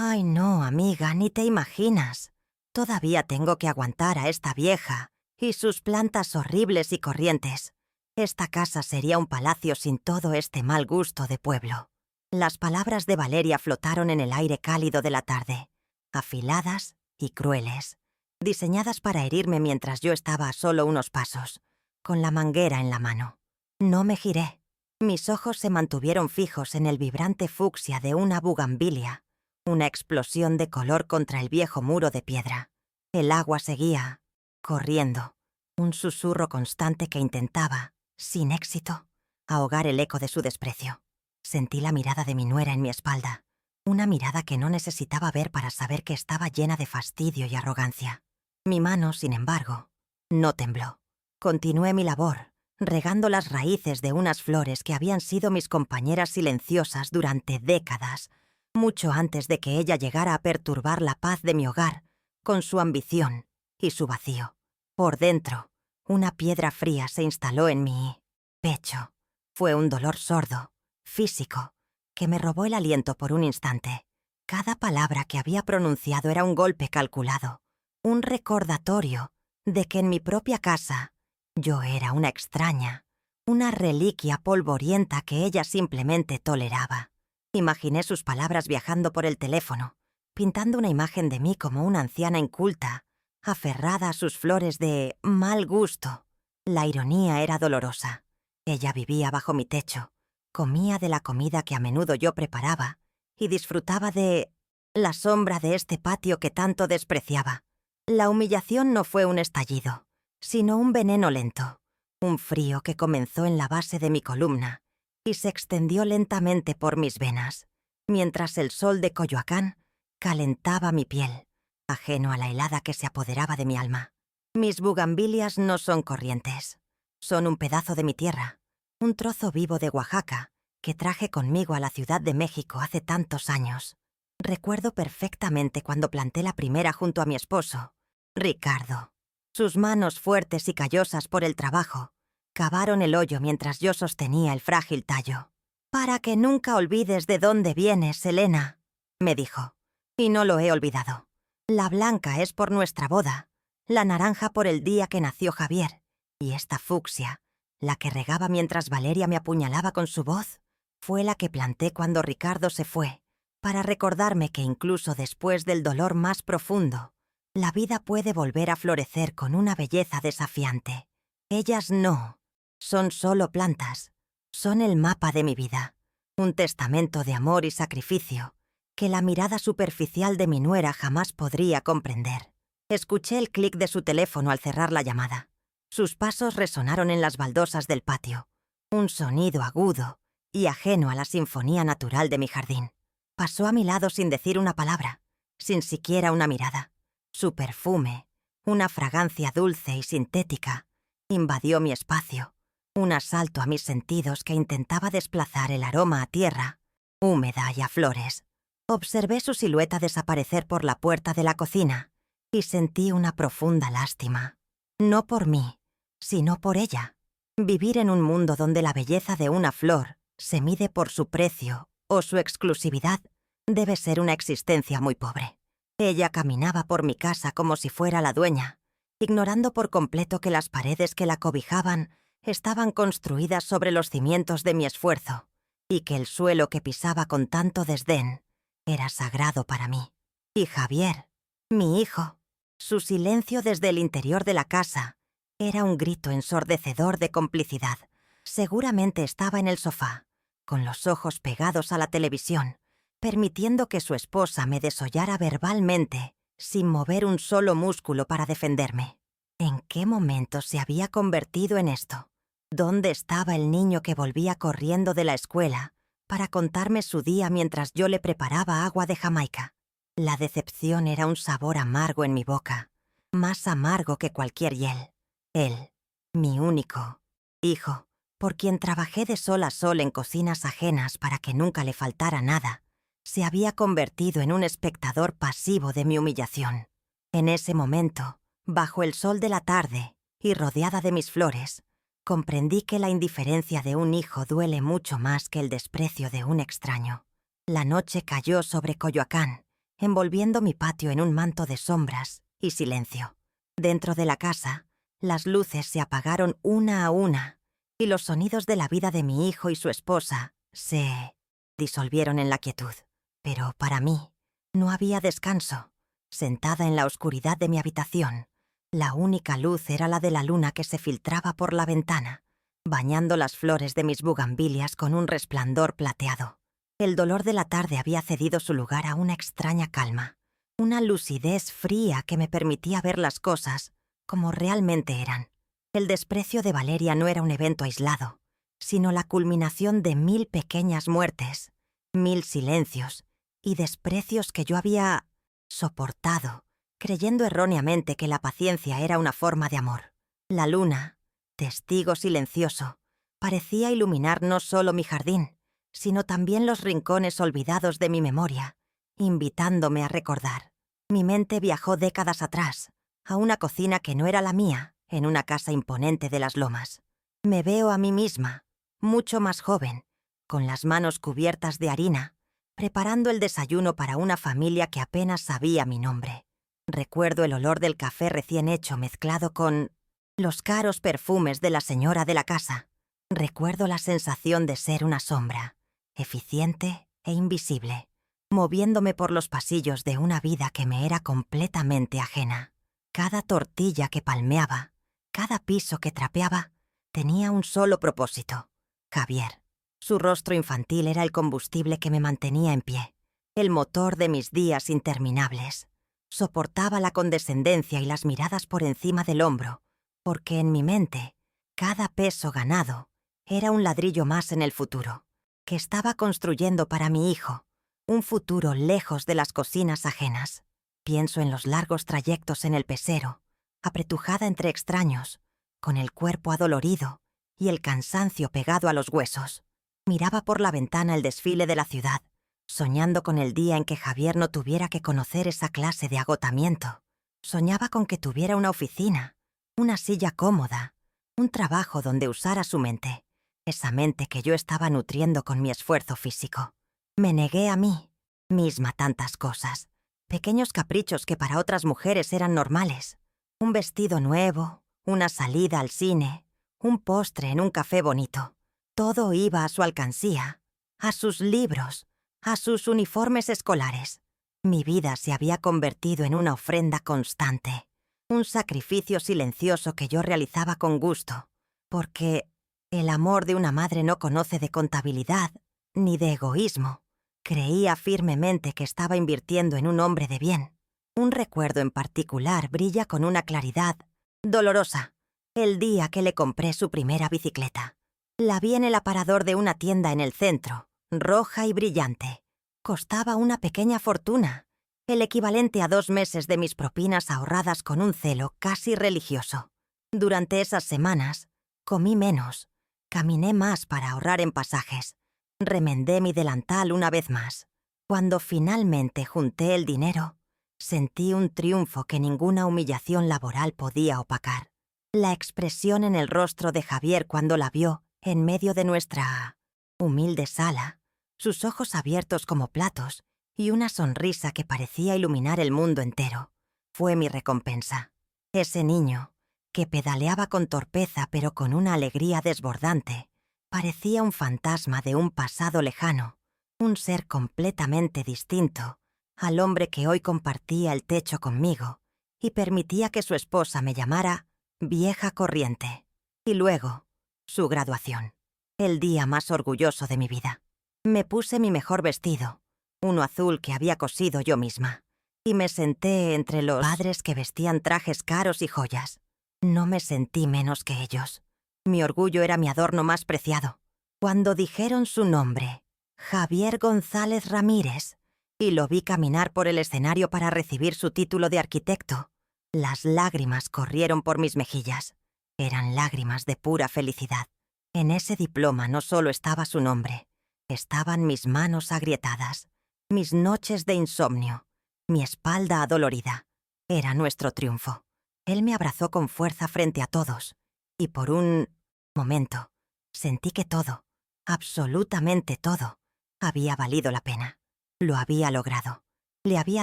Ay, no, amiga, ni te imaginas. Todavía tengo que aguantar a esta vieja y sus plantas horribles y corrientes. Esta casa sería un palacio sin todo este mal gusto de pueblo. Las palabras de Valeria flotaron en el aire cálido de la tarde, afiladas y crueles, diseñadas para herirme mientras yo estaba a solo unos pasos, con la manguera en la mano. No me giré. Mis ojos se mantuvieron fijos en el vibrante fucsia de una bugambilia, una explosión de color contra el viejo muro de piedra. El agua seguía corriendo, un susurro constante que intentaba, sin éxito, ahogar el eco de su desprecio. Sentí la mirada de mi nuera en mi espalda, una mirada que no necesitaba ver para saber que estaba llena de fastidio y arrogancia. Mi mano, sin embargo, no tembló. Continué mi labor, regando las raíces de unas flores que habían sido mis compañeras silenciosas durante décadas, mucho antes de que ella llegara a perturbar la paz de mi hogar con su ambición y su vacío. Por dentro, una piedra fría se instaló en mi pecho. Fue un dolor sordo, físico, que me robó el aliento por un instante. Cada palabra que había pronunciado era un golpe calculado, un recordatorio de que en mi propia casa yo era una extraña, una reliquia polvorienta que ella simplemente toleraba. Imaginé sus palabras viajando por el teléfono, pintando una imagen de mí como una anciana inculta, aferrada a sus flores de mal gusto. La ironía era dolorosa. Ella vivía bajo mi techo, comía de la comida que a menudo yo preparaba y disfrutaba de la sombra de este patio que tanto despreciaba. La humillación no fue un estallido, sino un veneno lento, un frío que comenzó en la base de mi columna y se extendió lentamente por mis venas, mientras el sol de Coyoacán calentaba mi piel, ajeno a la helada que se apoderaba de mi alma. Mis bugambilias no son corrientes, son un pedazo de mi tierra, un trozo vivo de Oaxaca que traje conmigo a la Ciudad de México hace tantos años. Recuerdo perfectamente cuando planté la primera junto a mi esposo, Ricardo. Sus manos fuertes y callosas por el trabajo cavaron el hoyo mientras yo sostenía el frágil tallo. «Para que nunca olvides de dónde vienes, Elena», me dijo. Y no lo he olvidado. La blanca es por nuestra boda, la naranja por el día que nació Javier, y esta fucsia, la que regaba mientras Valeria me apuñalaba con su voz, fue la que planté cuando Ricardo se fue, para recordarme que incluso después del dolor más profundo, la vida puede volver a florecer con una belleza desafiante. Ellas no. Son solo plantas. Son el mapa de mi vida. Un testamento de amor y sacrificio que la mirada superficial de mi nuera jamás podría comprender. Escuché el clic de su teléfono al cerrar la llamada. Sus pasos resonaron en las baldosas del patio. Un sonido agudo y ajeno a la sinfonía natural de mi jardín. Pasó a mi lado sin decir una palabra, sin siquiera una mirada. Su perfume, una fragancia dulce y sintética, invadió mi espacio. Un asalto a mis sentidos que intentaba desplazar el aroma a tierra, húmeda y a flores. Observé su silueta desaparecer por la puerta de la cocina y sentí una profunda lástima. No por mí, sino por ella. Vivir en un mundo donde la belleza de una flor se mide por su precio o su exclusividad debe ser una existencia muy pobre. Ella caminaba por mi casa como si fuera la dueña, ignorando por completo que las paredes que la cobijaban estaban construidas sobre los cimientos de mi esfuerzo y que el suelo que pisaba con tanto desdén era sagrado para mí. Y Javier, mi hijo, su silencio desde el interior de la casa era un grito ensordecedor de complicidad. Seguramente estaba en el sofá, con los ojos pegados a la televisión, permitiendo que su esposa me desollara verbalmente sin mover un solo músculo para defenderme. ¿En qué momento se había convertido en esto? ¿Dónde estaba el niño que volvía corriendo de la escuela para contarme su día mientras yo le preparaba agua de Jamaica? La decepción era un sabor amargo en mi boca, más amargo que cualquier hiel. Él, mi único hijo, por quien trabajé de sol a sol en cocinas ajenas para que nunca le faltara nada, se había convertido en un espectador pasivo de mi humillación. En ese momento, bajo el sol de la tarde y rodeada de mis flores, comprendí que la indiferencia de un hijo duele mucho más que el desprecio de un extraño. La noche cayó sobre Coyoacán envolviendo mi patio en un manto de sombras y silencio. Dentro de la casa, las luces se apagaron una a una y los sonidos de la vida de mi hijo y su esposa se disolvieron en la quietud. Pero para mí no había descanso. Sentada en la oscuridad de mi habitación, la única luz era la de la luna que se filtraba por la ventana, bañando las flores de mis bugambilias con un resplandor plateado. El dolor de la tarde había cedido su lugar a una extraña calma, una lucidez fría que me permitía ver las cosas como realmente eran. El desprecio de Valeria no era un evento aislado, sino la culminación de 1000 pequeñas muertes, 1000 silencios y desprecios que yo había soportado, creyendo erróneamente que la paciencia era una forma de amor. La luna, testigo silencioso, parecía iluminar no solo mi jardín, sino también los rincones olvidados de mi memoria, invitándome a recordar. Mi mente viajó décadas atrás, a una cocina que no era la mía, en una casa imponente de las lomas. Me veo a mí misma, mucho más joven, con las manos cubiertas de harina, preparando el desayuno para una familia que apenas sabía mi nombre. Recuerdo el olor del café recién hecho mezclado con los caros perfumes de la señora de la casa. Recuerdo la sensación de ser una sombra, eficiente e invisible, moviéndome por los pasillos de una vida que me era completamente ajena. Cada tortilla que palmeaba, cada piso que trapeaba, tenía un solo propósito: Javier. Su rostro infantil era el combustible que me mantenía en pie, el motor de mis días interminables. Soportaba la condescendencia y las miradas por encima del hombro, porque en mi mente, cada peso ganado era un ladrillo más en el futuro, que estaba construyendo para mi hijo, un futuro lejos de las cocinas ajenas. Pienso en los largos trayectos en el pecero, apretujada entre extraños, con el cuerpo adolorido y el cansancio pegado a los huesos. Miraba por la ventana el desfile de la ciudad, soñando con el día en que Javier no tuviera que conocer esa clase de agotamiento. Soñaba con que tuviera una oficina, una silla cómoda, un trabajo donde usara su mente, esa mente que yo estaba nutriendo con mi esfuerzo físico. Me negué a mí misma tantas cosas, pequeños caprichos que para otras mujeres eran normales. Un vestido nuevo, una salida al cine, un postre en un café bonito. Todo iba a su alcancía, a sus libros, a sus uniformes escolares. Mi vida se había convertido en una ofrenda constante, un sacrificio silencioso que yo realizaba con gusto, porque el amor de una madre no conoce de contabilidad ni de egoísmo. Creía firmemente que estaba invirtiendo en un hombre de bien. Un recuerdo en particular brilla con una claridad dolorosa: el día que le compré su primera bicicleta. La vi en el aparador de una tienda en el centro, roja y brillante. Costaba una pequeña fortuna, el equivalente a 2 meses de mis propinas ahorradas con un celo casi religioso. Durante esas semanas, comí menos, caminé más para ahorrar en pasajes, remendé mi delantal una vez más. Cuando finalmente junté el dinero, sentí un triunfo que ninguna humillación laboral podía opacar. La expresión en el rostro de Javier cuando la vio en medio de nuestra humilde sala, sus ojos abiertos como platos y una sonrisa que parecía iluminar el mundo entero, fue mi recompensa. Ese niño, que pedaleaba con torpeza pero con una alegría desbordante, parecía un fantasma de un pasado lejano, un ser completamente distinto al hombre que hoy compartía el techo conmigo y permitía que su esposa me llamara vieja corriente. Y luego, su graduación, el día más orgulloso de mi vida. Me puse mi mejor vestido, uno azul que había cosido yo misma, y me senté entre los padres que vestían trajes caros y joyas. No me sentí menos que ellos. Mi orgullo era mi adorno más preciado. Cuando dijeron su nombre, Javier González Ramírez, y lo vi caminar por el escenario para recibir su título de arquitecto, las lágrimas corrieron por mis mejillas. Eran lágrimas de pura felicidad. En ese diploma no solo estaba su nombre, estaban mis manos agrietadas, mis noches de insomnio, mi espalda adolorida. Era nuestro triunfo. Él me abrazó con fuerza frente a todos, y por un momento sentí que todo, absolutamente todo, había valido la pena. Lo había logrado. Le había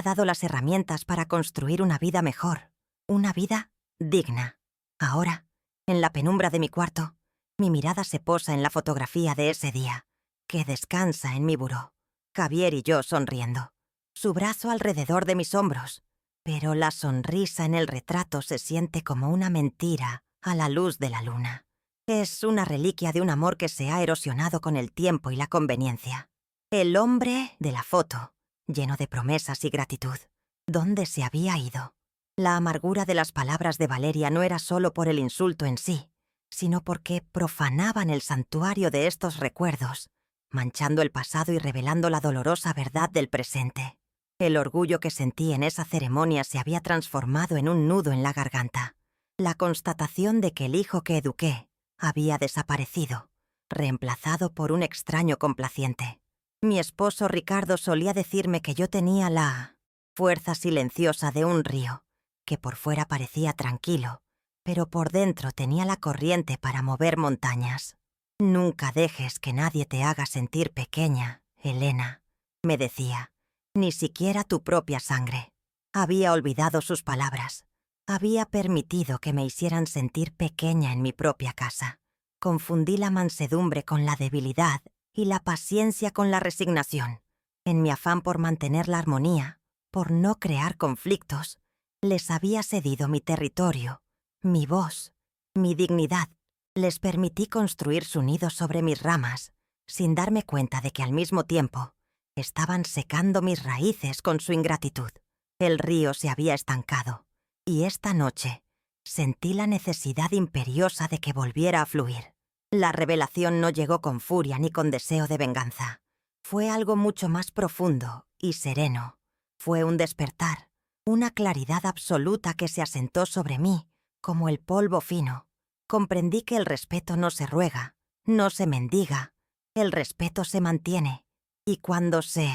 dado las herramientas para construir una vida mejor, una vida digna. Ahora, en la penumbra de mi cuarto, mi mirada se posa en la fotografía de ese día, que descansa en mi buró. Javier y yo sonriendo. Su brazo alrededor de mis hombros. Pero la sonrisa en el retrato se siente como una mentira a la luz de la luna. Es una reliquia de un amor que se ha erosionado con el tiempo y la conveniencia. El hombre de la foto, lleno de promesas y gratitud. ¿Dónde se había ido? La amargura de las palabras de Valeria no era solo por el insulto en sí, sino porque profanaban el santuario de estos recuerdos, manchando el pasado y revelando la dolorosa verdad del presente. El orgullo que sentí en esa ceremonia se había transformado en un nudo en la garganta. La constatación de que el hijo que eduqué había desaparecido, reemplazado por un extraño complaciente. Mi esposo Ricardo solía decirme que yo tenía la fuerza silenciosa de un río, que por fuera parecía tranquilo, pero por dentro tenía la corriente para mover montañas. Nunca dejes que nadie te haga sentir pequeña, Elena, me decía, ni siquiera tu propia sangre. Había olvidado sus palabras. Había permitido que me hicieran sentir pequeña en mi propia casa. Confundí la mansedumbre con la debilidad y la paciencia con la resignación. En mi afán por mantener la armonía, por no crear conflictos, les había cedido mi territorio, mi voz, mi dignidad. Les permití construir su nido sobre mis ramas, sin darme cuenta de que al mismo tiempo estaban secando mis raíces con su ingratitud. El río se había estancado, y esta noche sentí la necesidad imperiosa de que volviera a fluir. La revelación no llegó con furia ni con deseo de venganza. Fue algo mucho más profundo y sereno. Fue un despertar, una claridad absoluta que se asentó sobre mí como el polvo fino. Comprendí que el respeto no se ruega, no se mendiga. El respeto se mantiene, y cuando se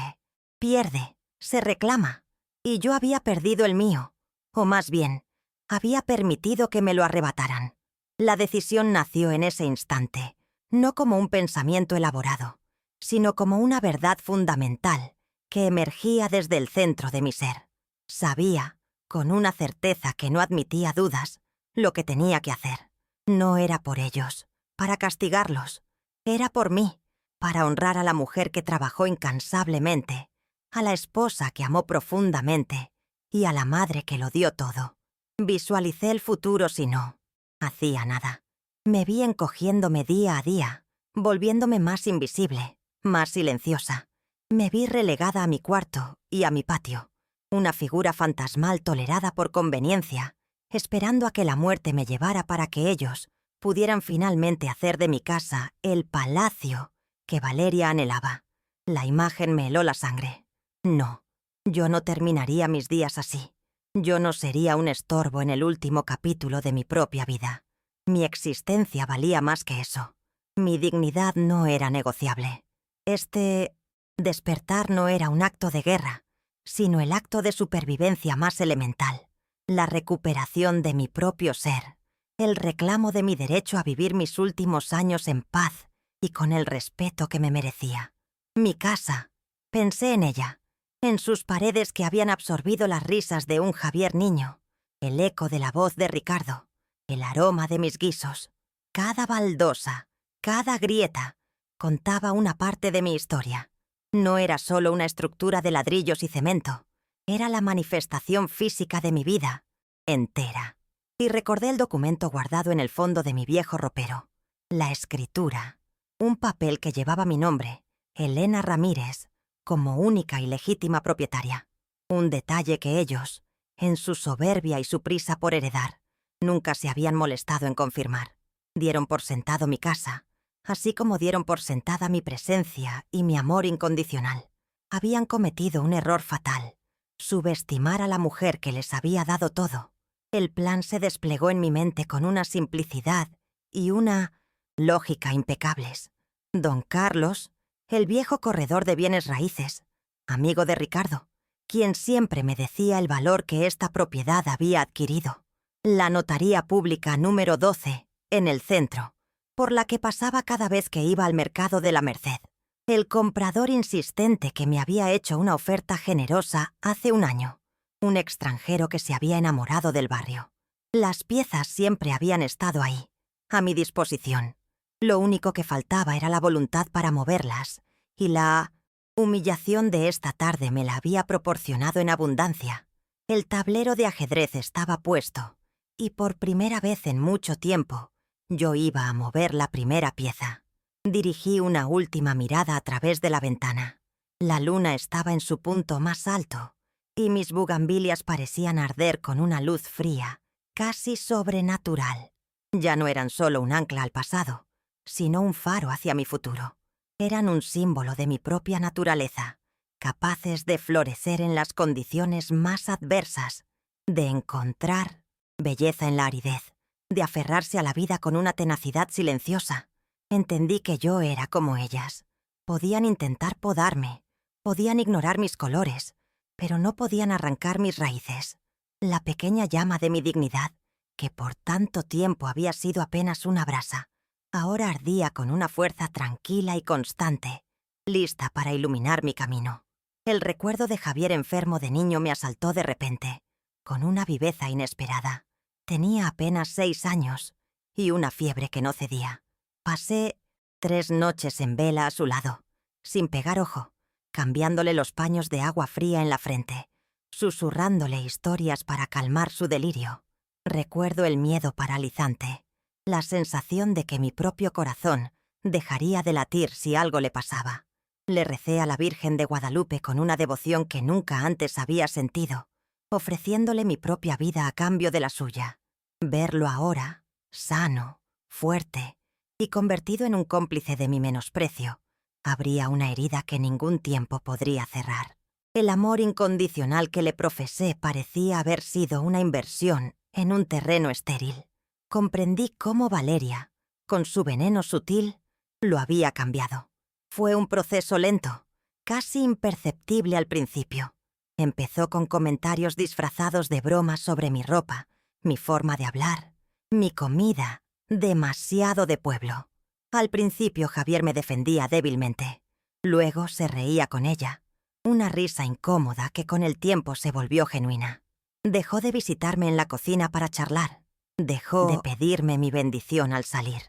pierde, se reclama. Y yo había perdido el mío, o más bien, había permitido que me lo arrebataran. La decisión nació en ese instante, no como un pensamiento elaborado, sino como una verdad fundamental que emergía desde el centro de mi ser. Sabía, con una certeza que no admitía dudas, lo que tenía que hacer. No era por ellos, para castigarlos. Era por mí, para honrar a la mujer que trabajó incansablemente, a la esposa que amó profundamente y a la madre que lo dio todo. Visualicé el futuro si no hacía nada. Me vi encogiéndome día a día, volviéndome más invisible, más silenciosa. Me vi relegada a mi cuarto y a mi patio, una figura fantasmal tolerada por conveniencia, esperando a que la muerte me llevara para que ellos pudieran finalmente hacer de mi casa el palacio que Valeria anhelaba. La imagen me heló la sangre. No, yo no terminaría mis días así. Yo no sería un estorbo en el último capítulo de mi propia vida. Mi existencia valía más que eso. Mi dignidad no era negociable. Este despertar no era un acto de guerra, sino el acto de supervivencia más elemental. La recuperación de mi propio ser, el reclamo de mi derecho a vivir mis últimos años en paz y con el respeto que me merecía. Mi casa, pensé en ella, en sus paredes que habían absorbido las risas de un Javier niño, el eco de la voz de Ricardo, el aroma de mis guisos. Cada baldosa, cada grieta, contaba una parte de mi historia. No era solo una estructura de ladrillos y cemento, era la manifestación física de mi vida, entera. Y recordé el documento guardado en el fondo de mi viejo ropero. La escritura, un papel que llevaba mi nombre, Elena Ramírez, como única y legítima propietaria. Un detalle que ellos, en su soberbia y su prisa por heredar, nunca se habían molestado en confirmar. Dieron por sentado mi casa, así como dieron por sentada mi presencia y mi amor incondicional. Habían cometido un error fatal, subestimar a la mujer que les había dado todo. El plan se desplegó en mi mente con una simplicidad y una lógica impecables. Don Carlos, el viejo corredor de bienes raíces, amigo de Ricardo, quien siempre me decía el valor que esta propiedad había adquirido. La notaría pública número 12, en el centro, por la que pasaba cada vez que iba al mercado de la Merced. El comprador insistente que me había hecho una oferta generosa hace un año. Un extranjero que se había enamorado del barrio. Las piezas siempre habían estado ahí, a mi disposición. Lo único que faltaba era la voluntad para moverlas, y la humillación de esta tarde me la había proporcionado en abundancia. El tablero de ajedrez estaba puesto, y por primera vez en mucho tiempo, yo iba a mover la primera pieza. Dirigí una última mirada a través de la ventana. La luna estaba en su punto más alto, y mis bugambilias parecían arder con una luz fría, casi sobrenatural. Ya no eran solo un ancla al pasado, sino un faro hacia mi futuro. Eran un símbolo de mi propia naturaleza, capaces de florecer en las condiciones más adversas, de encontrar belleza en la aridez, de aferrarse a la vida con una tenacidad silenciosa. Entendí que yo era como ellas. Podían intentar podarme, podían ignorar mis colores, pero no podían arrancar mis raíces. La pequeña llama de mi dignidad, que por tanto tiempo había sido apenas una brasa, ahora ardía con una fuerza tranquila y constante, lista para iluminar mi camino. El recuerdo de Javier enfermo de niño me asaltó de repente, con una viveza inesperada. Tenía apenas 6 años y una fiebre que no cedía. Pasé 3 noches en vela a su lado, sin pegar ojo, cambiándole los paños de agua fría en la frente, susurrándole historias para calmar su delirio. Recuerdo el miedo paralizante, la sensación de que mi propio corazón dejaría de latir si algo le pasaba. Le recé a la Virgen de Guadalupe con una devoción que nunca antes había sentido, ofreciéndole mi propia vida a cambio de la suya. Verlo ahora, sano, fuerte y convertido en un cómplice de mi menosprecio, abría una herida que ningún tiempo podría cerrar. El amor incondicional que le profesé parecía haber sido una inversión en un terreno estéril. Comprendí cómo Valeria, con su veneno sutil, lo había cambiado. Fue un proceso lento, casi imperceptible al principio. Empezó con comentarios disfrazados de bromas sobre mi ropa, mi forma de hablar, mi comida, demasiado de pueblo. Al principio Javier me defendía débilmente. Luego se reía con ella. Una risa incómoda que con el tiempo se volvió genuina. Dejó de visitarme en la cocina para charlar. Dejó de pedirme mi bendición al salir.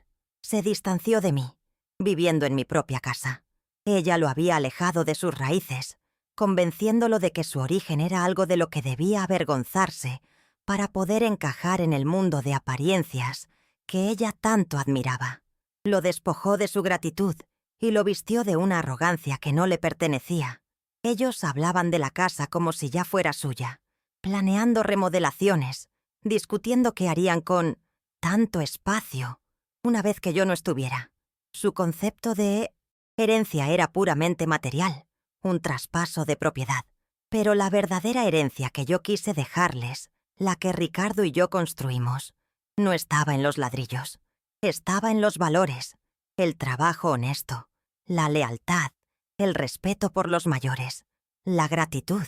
Se distanció de mí, viviendo en mi propia casa. Ella lo había alejado de sus raíces, convenciéndolo de que su origen era algo de lo que debía avergonzarse para poder encajar en el mundo de apariencias que ella tanto admiraba. Lo despojó de su gratitud y lo vistió de una arrogancia que no le pertenecía. Ellos hablaban de la casa como si ya fuera suya, planeando remodelaciones, discutiendo qué harían con tanto espacio una vez que yo no estuviera. Su concepto de herencia era puramente material, un traspaso de propiedad. Pero la verdadera herencia que yo quise dejarles, la que Ricardo y yo construimos, no estaba en los ladrillos. Estaba en los valores, el trabajo honesto, la lealtad, el respeto por los mayores, la gratitud.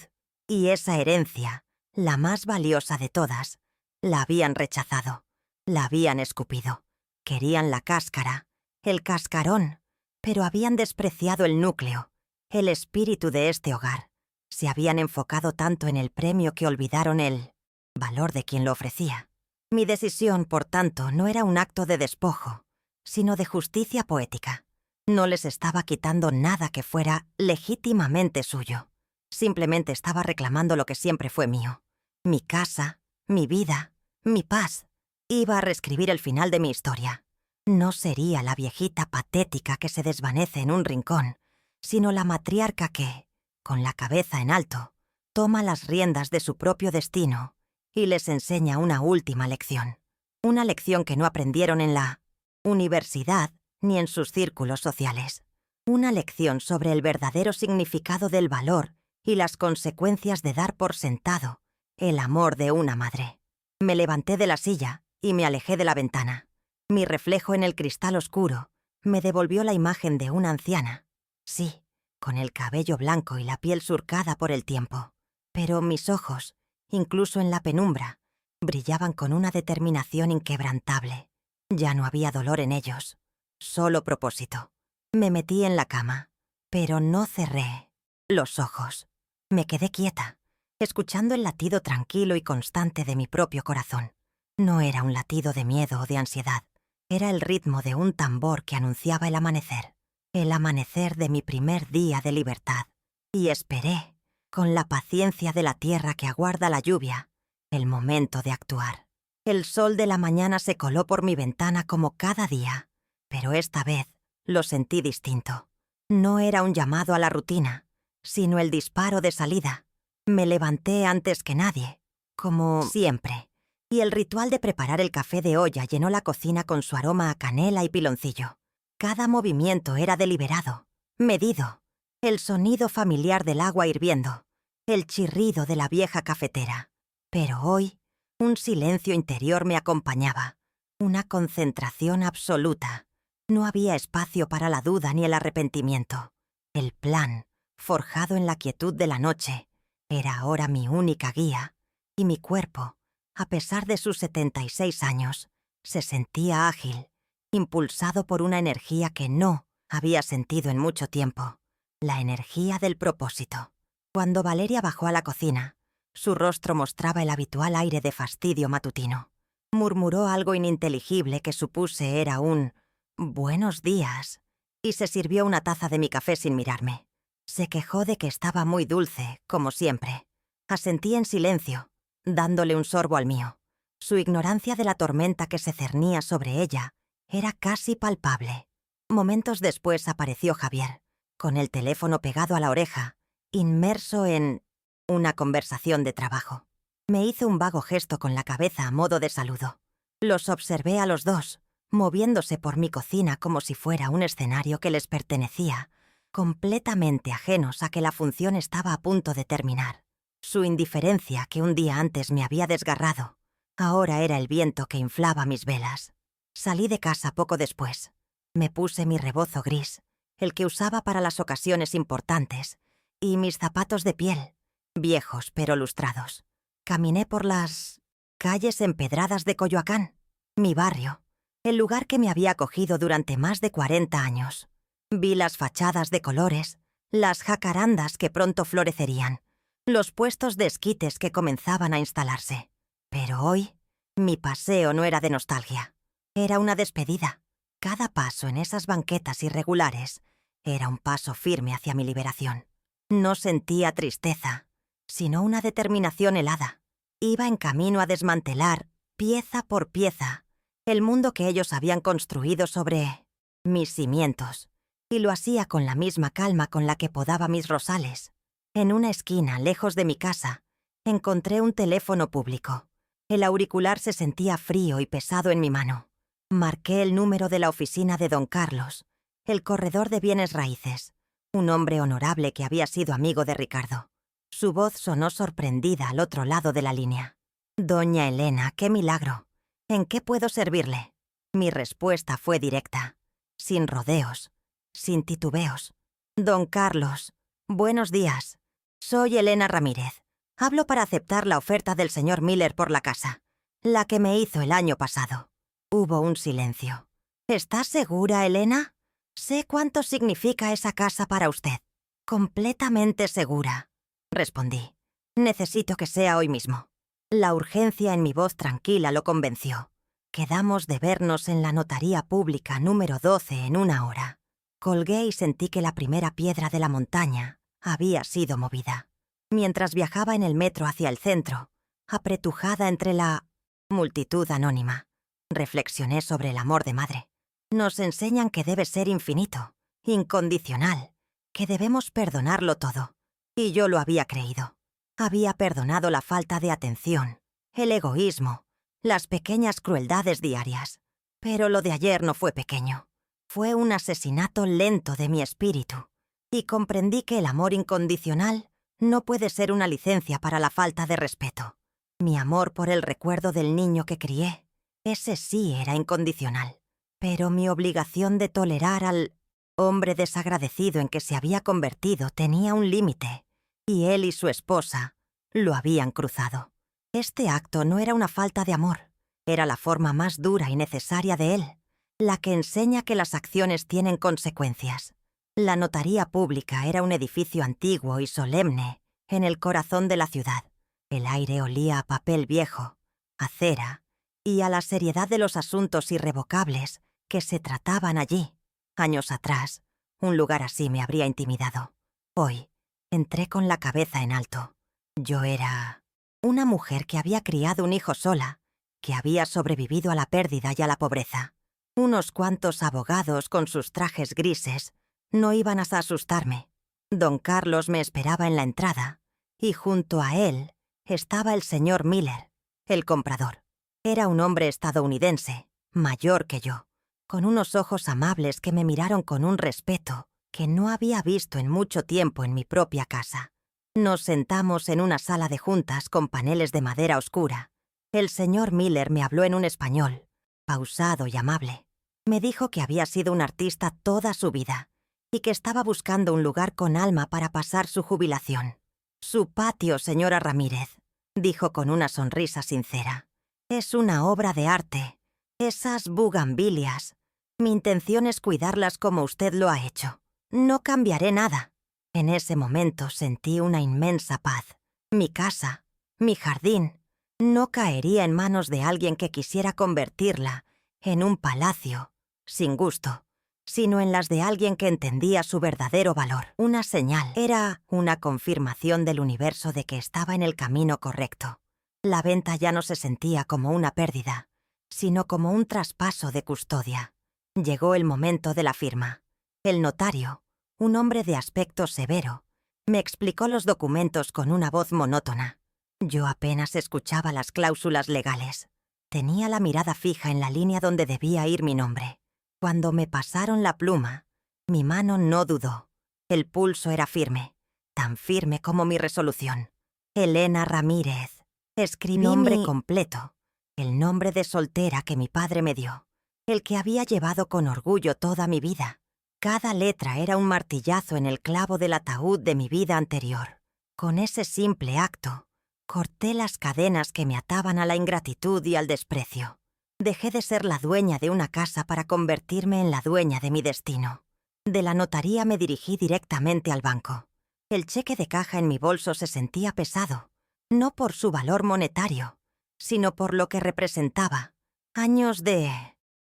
Y esa herencia, la más valiosa de todas, la habían rechazado, la habían escupido. Querían la cáscara, el cascarón, pero habían despreciado el núcleo, el espíritu de este hogar. Se habían enfocado tanto en el premio que olvidaron el valor de quien lo ofrecía. Mi decisión, por tanto, no era un acto de despojo, sino de justicia poética. No les estaba quitando nada que fuera legítimamente suyo. Simplemente estaba reclamando lo que siempre fue mío. Mi casa, mi vida, mi paz. Iba a reescribir el final de mi historia. No sería la viejita patética que se desvanece en un rincón, sino la matriarca que, con la cabeza en alto, toma las riendas de su propio destino y les enseña una última lección. Una lección que no aprendieron en la universidad ni en sus círculos sociales. Una lección sobre el verdadero significado del valor y las consecuencias de dar por sentado el amor de una madre. Me levanté de la silla y me alejé de la ventana. Mi reflejo en el cristal oscuro me devolvió la imagen de una anciana. Sí, con el cabello blanco y la piel surcada por el tiempo. Pero mis ojos, incluso en la penumbra, brillaban con una determinación inquebrantable. Ya no había dolor en ellos, solo propósito. Me metí en la cama. pero no cerré los ojos. Me quedé quieta, escuchando el latido tranquilo y constante de mi propio corazón. No era un latido de miedo o de ansiedad. Era el ritmo de un tambor que anunciaba el amanecer de mi primer día de libertad. Y esperé, con la paciencia de la tierra que aguarda la lluvia, el momento de actuar. El sol de la mañana se coló por mi ventana como cada día, pero esta vez lo sentí distinto. No era un llamado a la rutina, sino el disparo de salida. Me levanté antes que nadie, como siempre, y el ritual de preparar el café de olla llenó la cocina con su aroma a canela y piloncillo. Cada movimiento era deliberado, medido. El sonido familiar del agua hirviendo, el chirrido de la vieja cafetera. Pero hoy, un silencio interior me acompañaba, una concentración absoluta. No había espacio para la duda ni el arrepentimiento. El plan, forjado en la quietud de la noche, era ahora mi única guía, y mi cuerpo, a pesar de sus 76 años, se sentía ágil, impulsado por una energía que no había sentido en mucho tiempo, la energía del propósito. Cuando Valeria bajó a la cocina, su rostro mostraba el habitual aire de fastidio matutino. Murmuró algo ininteligible que supuse era un «buenos días» y se sirvió una taza de mi café sin mirarme. Se quejó de que estaba muy dulce, como siempre. Asentí en silencio, dándole un sorbo al mío. Su ignorancia de la tormenta que se cernía sobre ella era casi palpable. Momentos después apareció Javier, con el teléfono pegado a la oreja, inmerso en una conversación de trabajo. Me hizo un vago gesto con la cabeza a modo de saludo. Los observé a los dos, moviéndose por mi cocina como si fuera un escenario que les pertenecía, completamente ajenos a que la función estaba a punto de terminar. Su indiferencia, que un día antes me había desgarrado, ahora era el viento que inflaba mis velas. Salí de casa poco después. Me puse mi rebozo gris, el que usaba para las ocasiones importantes, y mis zapatos de piel, viejos pero lustrados. Caminé por las calles empedradas de Coyoacán, mi barrio, el lugar que me había acogido durante más de 40 años. Vi las fachadas de colores, las jacarandas que pronto florecerían, los puestos de esquites que comenzaban a instalarse. Pero hoy, mi paseo no era de nostalgia. Era una despedida. Cada paso en esas banquetas irregulares era un paso firme hacia mi liberación. No sentía tristeza, sino una determinación helada. Iba en camino a desmantelar, pieza por pieza, el mundo que ellos habían construido sobre mis cimientos, y lo hacía con la misma calma con la que podaba mis rosales. En una esquina, lejos de mi casa, encontré un teléfono público. El auricular se sentía frío y pesado en mi mano. Marqué el número de la oficina de don Carlos, el corredor de bienes raíces, un hombre honorable que había sido amigo de Ricardo. Su voz sonó sorprendida al otro lado de la línea. «Doña Elena, qué milagro. ¿En qué puedo servirle?» Mi respuesta fue directa, sin rodeos, sin titubeos. «Don Carlos, buenos días. Soy Elena Ramírez. Hablo para aceptar la oferta del señor Miller por la casa, la que me hizo el año pasado». Hubo un silencio. «¿Estás segura, Elena? Sé cuánto significa esa casa para usted». «Completamente segura», respondí. «Necesito que sea hoy mismo». La urgencia en mi voz tranquila lo convenció. Quedamos de vernos en la notaría pública número 12 en 1 hora. Colgué y sentí que la primera piedra de la montaña había sido movida. Mientras viajaba en el metro hacia el centro, apretujada entre la multitud anónima, reflexioné sobre el amor de madre. Nos enseñan que debe ser infinito, incondicional, que debemos perdonarlo todo. Y yo lo había creído. Había perdonado la falta de atención, el egoísmo, las pequeñas crueldades diarias. Pero lo de ayer no fue pequeño. Fue un asesinato lento de mi espíritu. Y comprendí que el amor incondicional no puede ser una licencia para la falta de respeto. Mi amor por el recuerdo del niño que crié, ese sí era incondicional. Pero mi obligación de tolerar al hombre desagradecido en que se había convertido tenía un límite. Y él y su esposa lo habían cruzado. Este acto no era una falta de amor, era la forma más dura y necesaria de él, la que enseña que las acciones tienen consecuencias. La notaría pública era un edificio antiguo y solemne en el corazón de la ciudad. El aire olía a papel viejo, a cera y a la seriedad de los asuntos irrevocables que se trataban allí. Años atrás, un lugar así me habría intimidado. Hoy, entré con la cabeza en alto. Yo era una mujer que había criado un hijo sola, que había sobrevivido a la pérdida y a la pobreza. Unos cuantos abogados con sus trajes grises no iban a asustarme. Don Carlos me esperaba en la entrada, y junto a él estaba el señor Miller, el comprador. Era un hombre estadounidense, mayor que yo, con unos ojos amables que me miraron con un respeto que no había visto en mucho tiempo en mi propia casa. Nos sentamos en una sala de juntas con paneles de madera oscura. El señor Miller me habló en un español, pausado y amable. Me dijo que había sido un artista toda su vida y que estaba buscando un lugar con alma para pasar su jubilación. «Su patio, señora Ramírez», dijo con una sonrisa sincera. «Es una obra de arte. Esas bugambilias. Mi intención es cuidarlas como usted lo ha hecho. No cambiaré nada». En ese momento sentí una inmensa paz. Mi casa, mi jardín, no caería en manos de alguien que quisiera convertirla en un palacio, sin gusto, sino en las de alguien que entendía su verdadero valor. Una señal. Era una confirmación del universo de que estaba en el camino correcto. La venta ya no se sentía como una pérdida, sino como un traspaso de custodia. Llegó el momento de la firma. El notario, un hombre de aspecto severo, me explicó los documentos con una voz monótona. Yo apenas escuchaba las cláusulas legales. Tenía la mirada fija en la línea donde debía ir mi nombre. Cuando me pasaron la pluma, mi mano no dudó. El pulso era firme, tan firme como mi resolución. Elena Ramírez. Escribí nombre completo, el nombre de soltera que mi padre me dio, el que había llevado con orgullo toda mi vida. Cada letra era un martillazo en el clavo del ataúd de mi vida anterior. Con ese simple acto, corté las cadenas que me ataban a la ingratitud y al desprecio. Dejé de ser la dueña de una casa para convertirme en la dueña de mi destino. De la notaría me dirigí directamente al banco. El cheque de caja en mi bolso se sentía pesado, no por su valor monetario, sino por lo que representaba. Años de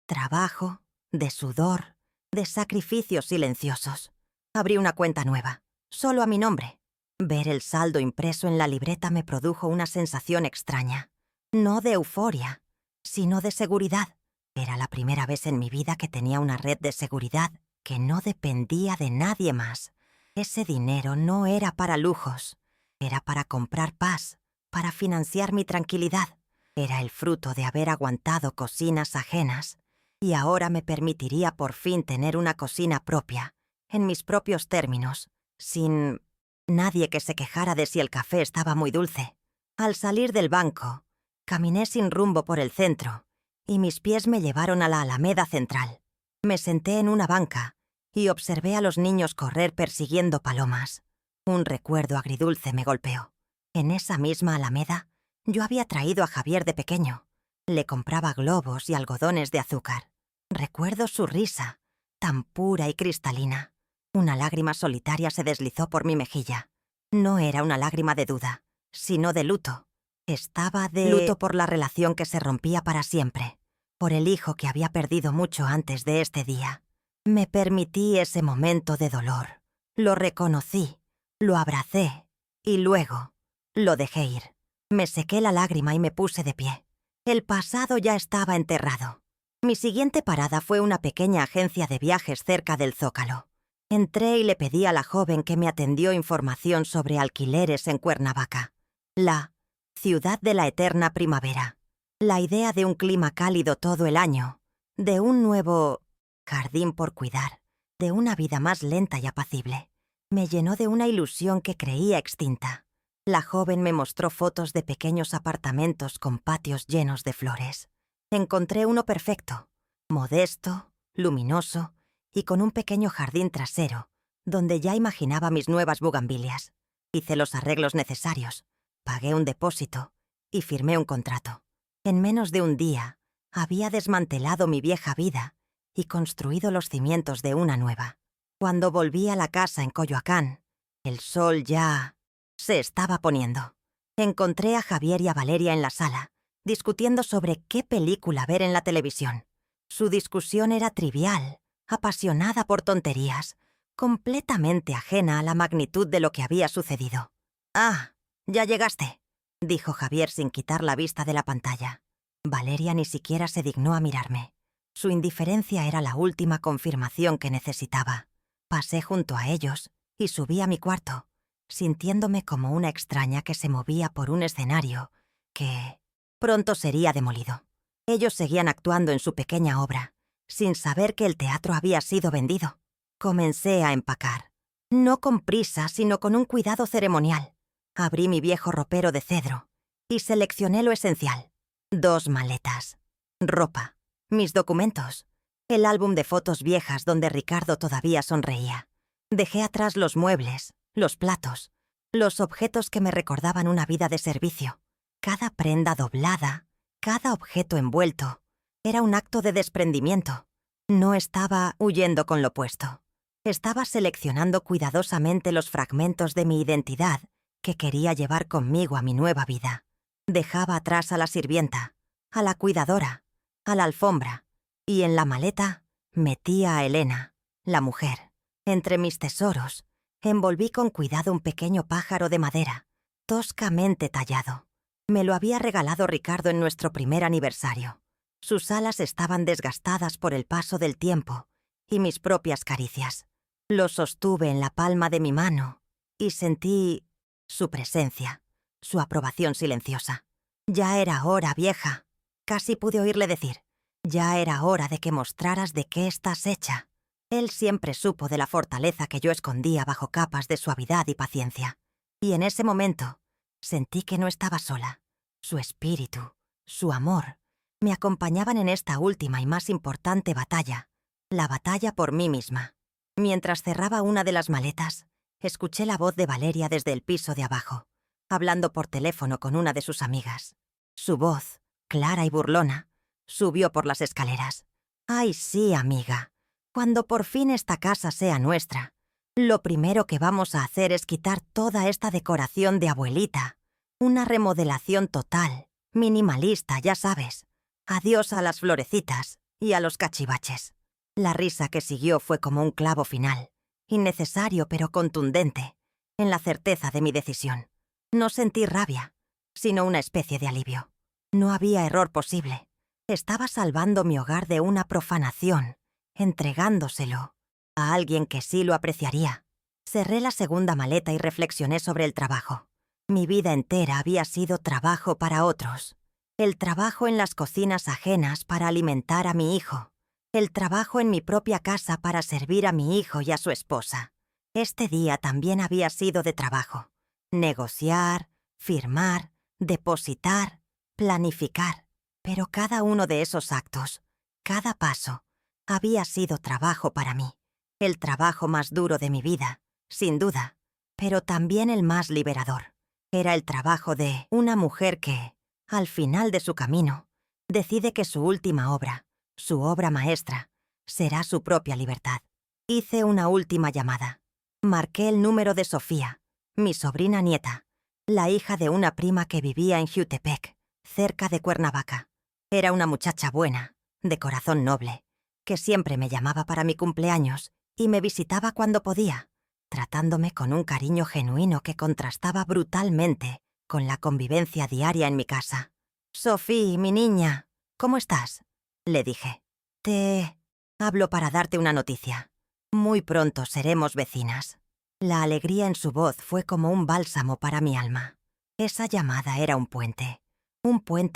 trabajo, de sudor, de sacrificios silenciosos. Abrí una cuenta nueva, solo a mi nombre. Ver el saldo impreso en la libreta me produjo una sensación extraña. No de euforia, sino de seguridad. Era la primera vez en mi vida que tenía una red de seguridad que no dependía de nadie más. Ese dinero no era para lujos, era para comprar paz, para financiar mi tranquilidad. Era el fruto de haber aguantado cocinas ajenas, y ahora me permitiría por fin tener una cocina propia, en mis propios términos, sin nadie que se quejara de si el café estaba muy dulce. Al salir del banco, caminé sin rumbo por el centro, y mis pies me llevaron a la Alameda Central. Me senté en una banca y observé a los niños correr persiguiendo palomas. Un recuerdo agridulce me golpeó. En esa misma Alameda, yo había traído a Javier de pequeño. Le compraba globos y algodones de azúcar. Recuerdo su risa, tan pura y cristalina. Una lágrima solitaria se deslizó por mi mejilla. No era una lágrima de duda, sino de luto. Estaba de luto por la relación que se rompía para siempre, por el hijo que había perdido mucho antes de este día. Me permití ese momento de dolor. Lo reconocí, lo abracé y luego lo dejé ir. Me sequé la lágrima y me puse de pie. El pasado ya estaba enterrado. Mi siguiente parada fue una pequeña agencia de viajes cerca del Zócalo. Entré y le pedí a la joven que me atendió información sobre alquileres en Cuernavaca. La ciudad de la eterna primavera. La idea de un clima cálido todo el año, de un nuevo jardín por cuidar, de una vida más lenta y apacible, me llenó de una ilusión que creía extinta. La joven me mostró fotos de pequeños apartamentos con patios llenos de flores. Encontré uno perfecto, modesto, luminoso y con un pequeño jardín trasero, donde ya imaginaba mis nuevas bugambilias. Hice los arreglos necesarios, pagué un depósito y firmé un contrato. En menos de un día, había desmantelado mi vieja vida y construido los cimientos de una nueva. Cuando volví a la casa en Coyoacán, el sol ya se estaba poniendo. Encontré a Javier y a Valeria en la sala, discutiendo sobre qué película ver en la televisión. Su discusión era trivial, apasionada por tonterías, completamente ajena a la magnitud de lo que había sucedido. «Ah, ya llegaste», dijo Javier sin quitar la vista de la pantalla. Valeria ni siquiera se dignó a mirarme. Su indiferencia era la última confirmación que necesitaba. Pasé junto a ellos y subí a mi cuarto, sintiéndome como una extraña que se movía por un escenario que pronto sería demolido. Ellos seguían actuando en su pequeña obra, sin saber que el teatro había sido vendido. Comencé a empacar. No con prisa, sino con un cuidado ceremonial. Abrí mi viejo ropero de cedro y seleccioné lo esencial. 2 maletas, ropa, mis documentos, el álbum de fotos viejas donde Ricardo todavía sonreía. Dejé atrás los muebles, los platos, los objetos que me recordaban una vida de servicio. Cada prenda doblada, cada objeto envuelto, era un acto de desprendimiento. No estaba huyendo con lo puesto. Estaba seleccionando cuidadosamente los fragmentos de mi identidad que quería llevar conmigo a mi nueva vida. Dejaba atrás a la sirvienta, a la cuidadora, a la alfombra, y en la maleta metía a Elena, la mujer. Entre mis tesoros, envolví con cuidado un pequeño pájaro de madera, toscamente tallado. Me lo había regalado Ricardo en nuestro primer aniversario. Sus alas estaban desgastadas por el paso del tiempo y mis propias caricias. Lo sostuve en la palma de mi mano y sentí su presencia, su aprobación silenciosa. «Ya era hora, vieja», casi pude oírle decir. «Ya era hora de que mostraras de qué estás hecha». Él siempre supo de la fortaleza que yo escondía bajo capas de suavidad y paciencia. Y en ese momento sentí que no estaba sola. Su espíritu, su amor, me acompañaban en esta última y más importante batalla, la batalla por mí misma. Mientras cerraba una de las maletas, escuché la voz de Valeria desde el piso de abajo, hablando por teléfono con una de sus amigas. Su voz, clara y burlona, subió por las escaleras. «Ay, sí, amiga. Cuando por fin esta casa sea nuestra, lo primero que vamos a hacer es quitar toda esta decoración de abuelita. Una remodelación total, minimalista, ya sabes. Adiós a las florecitas y a los cachivaches». La risa que siguió fue como un clavo final, innecesario pero contundente, en la certeza de mi decisión. No sentí rabia, sino una especie de alivio. No había error posible. Estaba salvando mi hogar de una profanación, entregándoselo a alguien que sí lo apreciaría. Cerré la segunda maleta y reflexioné sobre el trabajo. Mi vida entera había sido trabajo para otros. El trabajo en las cocinas ajenas para alimentar a mi hijo. El trabajo en mi propia casa para servir a mi hijo y a su esposa. Este día también había sido de trabajo. Negociar, firmar, depositar, planificar. Pero cada uno de esos actos, cada paso, había sido trabajo para mí. El trabajo más duro de mi vida, sin duda, pero también el más liberador. Era el trabajo de una mujer que, al final de su camino, decide que su última obra, su obra maestra, será su propia libertad. Hice una última llamada. Marqué el número de Sofía, mi sobrina nieta, la hija de una prima que vivía en Jutepec, cerca de Cuernavaca. Era una muchacha buena, de corazón noble, que siempre me llamaba para mi cumpleaños y me visitaba cuando podía, tratándome con un cariño genuino que contrastaba brutalmente con la convivencia diaria en mi casa. «Sofía, mi niña, ¿cómo estás?», le dije. «Te hablo para darte una noticia. Muy pronto seremos vecinas». La alegría en su voz fue como un bálsamo para mi alma. Esa llamada era un puente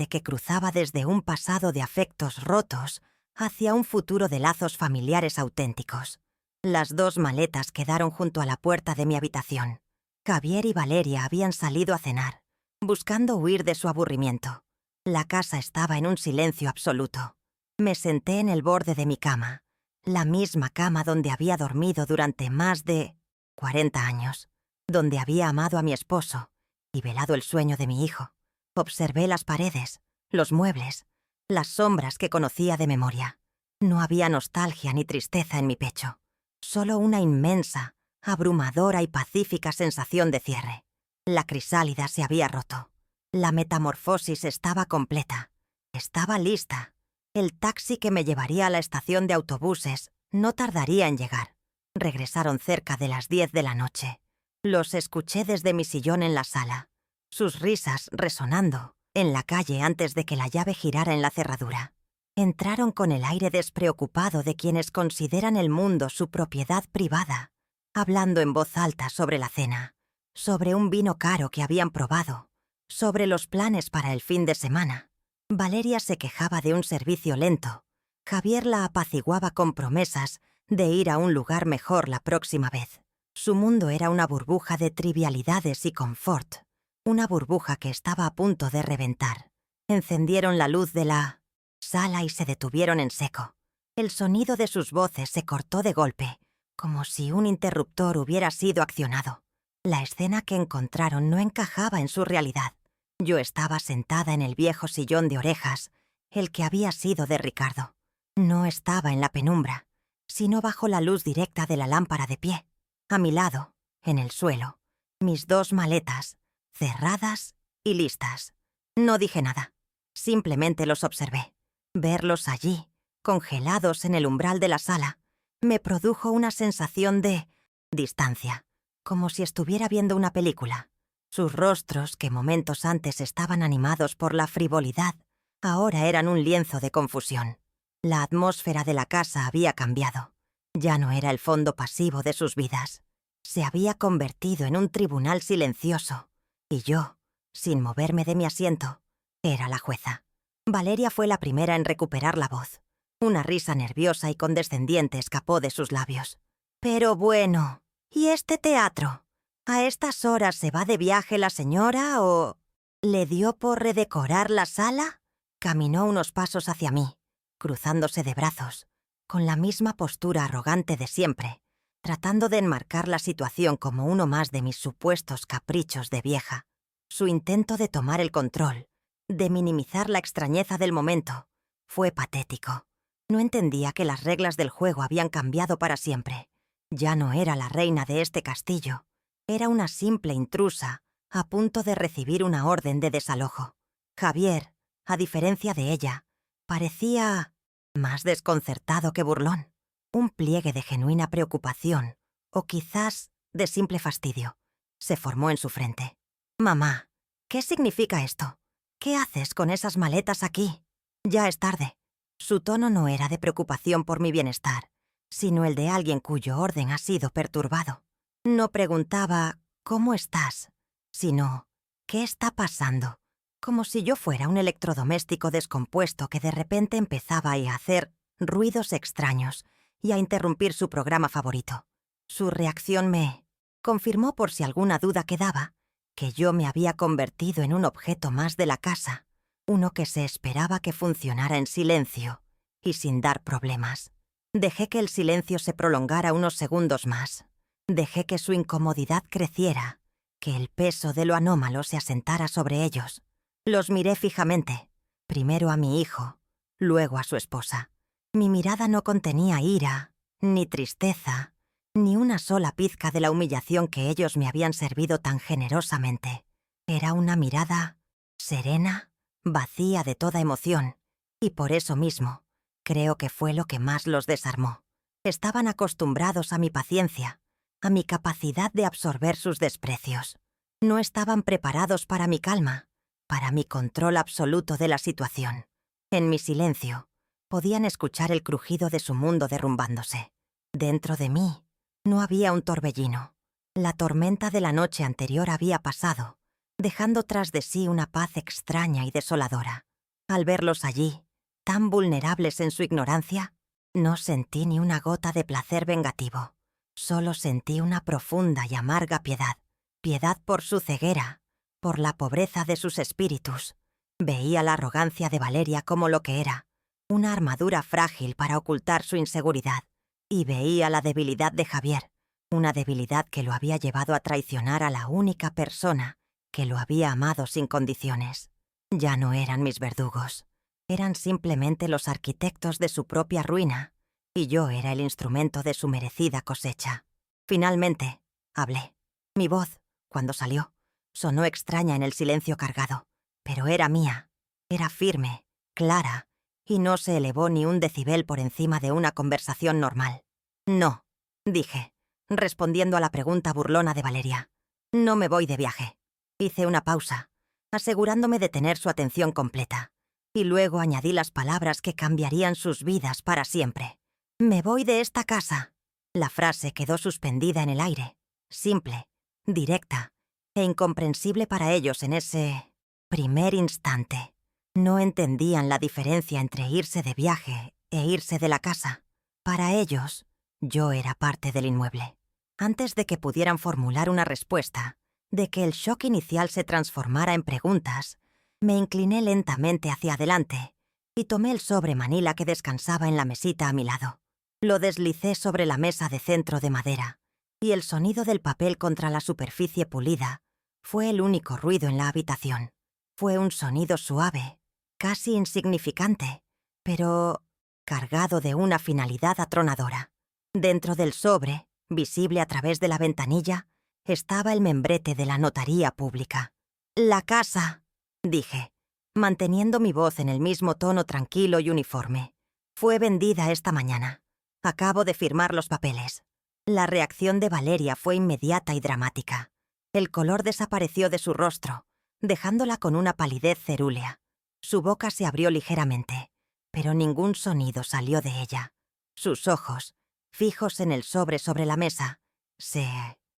que cruzaba desde un pasado de afectos rotos hacia un futuro de lazos familiares auténticos. Las 2 maletas quedaron junto a la puerta de mi habitación. Javier y Valeria habían salido a cenar, buscando huir de su aburrimiento. La casa estaba en un silencio absoluto. Me senté en el borde de mi cama, la misma cama donde había dormido durante más de 40 años, donde había amado a mi esposo y velado el sueño de mi hijo. Observé las paredes, los muebles, las sombras que conocía de memoria. No había nostalgia ni tristeza en mi pecho, Solo una inmensa, abrumadora y pacífica sensación de cierre. La crisálida se había roto. La metamorfosis estaba completa. Estaba lista. El taxi que me llevaría a la estación de autobuses no tardaría en llegar. Regresaron cerca de las 10 de la noche. Los escuché desde mi sillón en la sala, sus risas resonando en la calle antes de que la llave girara en la cerradura. Entraron con el aire despreocupado de quienes consideran el mundo su propiedad privada, hablando en voz alta sobre la cena, sobre un vino caro que habían probado, sobre los planes para el fin de semana. Valeria se quejaba de un servicio lento. Javier la apaciguaba con promesas de ir a un lugar mejor la próxima vez. Su mundo era una burbuja de trivialidades y confort, una burbuja que estaba a punto de reventar. Encendieron la luz de la sala y se detuvieron en seco. El sonido de sus voces se cortó de golpe, como si un interruptor hubiera sido accionado. La escena que encontraron no encajaba en su realidad. Yo estaba sentada en el viejo sillón de orejas, el que había sido de Ricardo. No estaba en la penumbra, sino bajo la luz directa de la lámpara de pie. A mi lado, en el suelo, mis 2 maletas, cerradas y listas. No dije nada, simplemente los observé. Verlos allí, congelados en el umbral de la sala, me produjo una sensación de distancia, como si estuviera viendo una película. Sus rostros, que momentos antes estaban animados por la frivolidad, ahora eran un lienzo de confusión. La atmósfera de la casa había cambiado. Ya no era el fondo pasivo de sus vidas. Se había convertido en un tribunal silencioso, y yo, sin moverme de mi asiento, era la jueza. Valeria fue la primera en recuperar la voz. Una risa nerviosa y condescendiente escapó de sus labios. «Pero bueno, ¿y este teatro? ¿A estas horas se va de viaje la señora o...?» ¿Le dio por redecorar la sala? Caminó unos pasos hacia mí, cruzándose de brazos, con la misma postura arrogante de siempre, tratando de enmarcar la situación como uno más de mis supuestos caprichos de vieja. Su intento de tomar el control, de minimizar la extrañeza del momento, fue patético. No entendía que las reglas del juego habían cambiado para siempre. Ya no era la reina de este castillo. Era una simple intrusa, a punto de recibir una orden de desalojo. Javier, a diferencia de ella, parecía más desconcertado que burlón. Un pliegue de genuina preocupación, o quizás de simple fastidio, se formó en su frente. «Mamá, ¿qué significa esto? ¿Qué haces con esas maletas aquí? Ya es tarde». Su tono no era de preocupación por mi bienestar, sino el de alguien cuyo orden ha sido perturbado. No preguntaba «¿Cómo estás?», sino «¿Qué está pasando?», como si yo fuera un electrodoméstico descompuesto que de repente empezaba a hacer ruidos extraños y a interrumpir su programa favorito. Su reacción me confirmó, por si alguna duda quedaba, que yo me había convertido en un objeto más de la casa, uno que se esperaba que funcionara en silencio y sin dar problemas. Dejé que el silencio se prolongara unos segundos más. Dejé que su incomodidad creciera, que el peso de lo anómalo se asentara sobre ellos. Los miré fijamente, primero a mi hijo, luego a su esposa. Mi mirada no contenía ira, ni tristeza, ni una sola pizca de la humillación que ellos me habían servido tan generosamente. Era una mirada serena, vacía de toda emoción, y por eso mismo, creo que fue lo que más los desarmó. Estaban acostumbrados a mi paciencia, a mi capacidad de absorber sus desprecios. No estaban preparados para mi calma, para mi control absoluto de la situación. En mi silencio, podían escuchar el crujido de su mundo derrumbándose. Dentro de mí, no había un torbellino. La tormenta de la noche anterior había pasado, dejando tras de sí una paz extraña y desoladora. Al verlos allí, tan vulnerables en su ignorancia, no sentí ni una gota de placer vengativo. Solo sentí una profunda y amarga piedad. Piedad por su ceguera, por la pobreza de sus espíritus. Veía la arrogancia de Valeria como lo que era, una armadura frágil para ocultar su inseguridad. Y veía la debilidad de Javier, una debilidad que lo había llevado a traicionar a la única persona que lo había amado sin condiciones. Ya no eran mis verdugos. Eran simplemente los arquitectos de su propia ruina, y yo era el instrumento de su merecida cosecha. Finalmente, hablé. Mi voz, cuando salió, sonó extraña en el silencio cargado, pero era mía, era firme, clara, y no se elevó ni un decibel por encima de una conversación normal. No, dije, respondiendo a la pregunta burlona de Valeria. No me voy de viaje. Hice una pausa, asegurándome de tener su atención completa, y luego añadí las palabras que cambiarían sus vidas para siempre. Me voy de esta casa. La frase quedó suspendida en el aire, simple, directa e incomprensible para ellos en ese primer instante. No entendían la diferencia entre irse de viaje e irse de la casa. Para ellos, yo era parte del inmueble. Antes de que pudieran formular una respuesta, de que el shock inicial se transformara en preguntas, me incliné lentamente hacia adelante y tomé el sobre manila que descansaba en la mesita a mi lado. Lo deslicé sobre la mesa de centro de madera, y el sonido del papel contra la superficie pulida fue el único ruido en la habitación. Fue un sonido suave, casi insignificante, pero cargado de una finalidad atronadora. Dentro del sobre, visible a través de la ventanilla, estaba el membrete de la notaría pública. «La casa», dije, manteniendo mi voz en el mismo tono tranquilo y uniforme. «Fue vendida esta mañana. Acabo de firmar los papeles». La reacción de Valeria fue inmediata y dramática. El color desapareció de su rostro, dejándola con una palidez cerúlea. Su boca se abrió ligeramente, pero ningún sonido salió de ella. Sus ojos, fijos en el sobre la mesa, se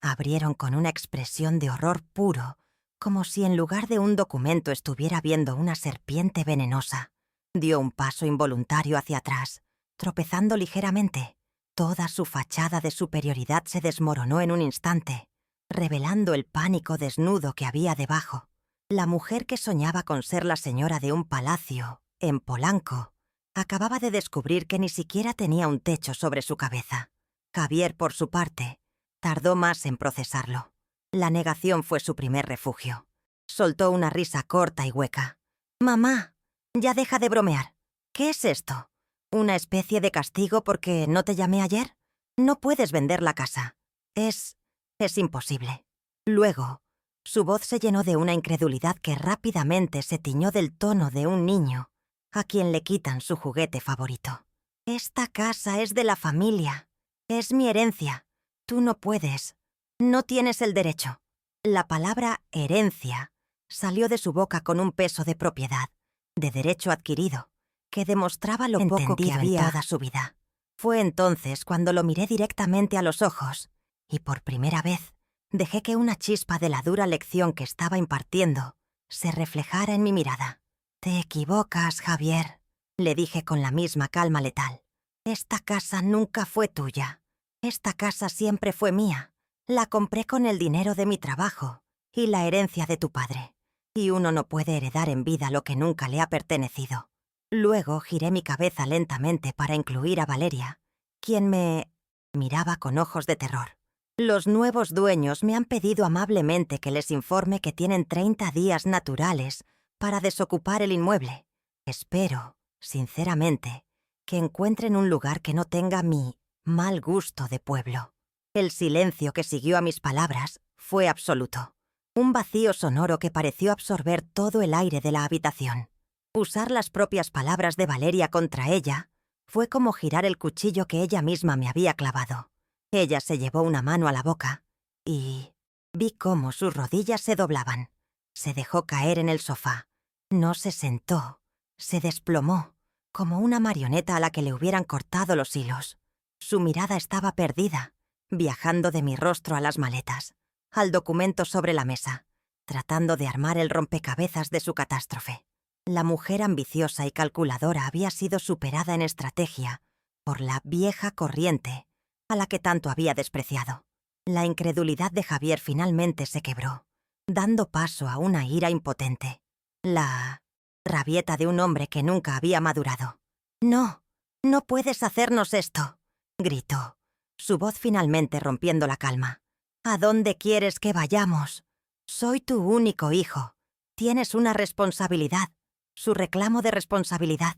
abrieron con una expresión de horror puro, como si en lugar de un documento estuviera viendo una serpiente venenosa. Dio un paso involuntario hacia atrás, tropezando ligeramente. Toda su fachada de superioridad se desmoronó en un instante, revelando el pánico desnudo que había debajo. La mujer que soñaba con ser la señora de un palacio, en Polanco, acababa de descubrir que ni siquiera tenía un techo sobre su cabeza. Javier, por su parte, tardó más en procesarlo. La negación fue su primer refugio. Soltó una risa corta y hueca. «Mamá, ya deja de bromear. ¿Qué es esto? ¿Una especie de castigo porque no te llamé ayer? No puedes vender la casa. Es imposible». Luego, su voz se llenó de una incredulidad que rápidamente se tiñó del tono de un niño a quien le quitan su juguete favorito. «Esta casa es de la familia. Es mi herencia. Tú no puedes. No tienes el derecho». La palabra herencia salió de su boca con un peso de propiedad, de derecho adquirido, que demostraba lo poco que había en toda su vida. Fue entonces cuando lo miré directamente a los ojos y por primera vez dejé que una chispa de la dura lección que estaba impartiendo se reflejara en mi mirada. «Te equivocas, Javier», le dije con la misma calma letal. «Esta casa nunca fue tuya. Esta casa siempre fue mía. La compré con el dinero de mi trabajo y la herencia de tu padre. Y uno no puede heredar en vida lo que nunca le ha pertenecido». Luego giré mi cabeza lentamente para incluir a Valeria, quien me miraba con ojos de terror. «Los nuevos dueños me han pedido amablemente que les informe que tienen 30 días naturales para desocupar el inmueble. Espero, sinceramente, que encuentren un lugar que no tenga mi mal gusto de pueblo». El silencio que siguió a mis palabras fue absoluto. Un vacío sonoro que pareció absorber todo el aire de la habitación. Usar las propias palabras de Valeria contra ella fue como girar el cuchillo que ella misma me había clavado. Ella se llevó una mano a la boca y vi cómo sus rodillas se doblaban. Se dejó caer en el sofá. No se sentó. Se desplomó, como una marioneta a la que le hubieran cortado los hilos. Su mirada estaba perdida, viajando de mi rostro a las maletas, al documento sobre la mesa, tratando de armar el rompecabezas de su catástrofe. La mujer ambiciosa y calculadora había sido superada en estrategia por la vieja corriente a la que tanto había despreciado. La incredulidad de Javier finalmente se quebró, dando paso a una ira impotente. La rabieta de un hombre que nunca había madurado. «No, no puedes hacernos esto», gritó, su voz finalmente rompiendo la calma. «¿A dónde quieres que vayamos? Soy tu único hijo. Tienes una responsabilidad». Su reclamo de responsabilidad,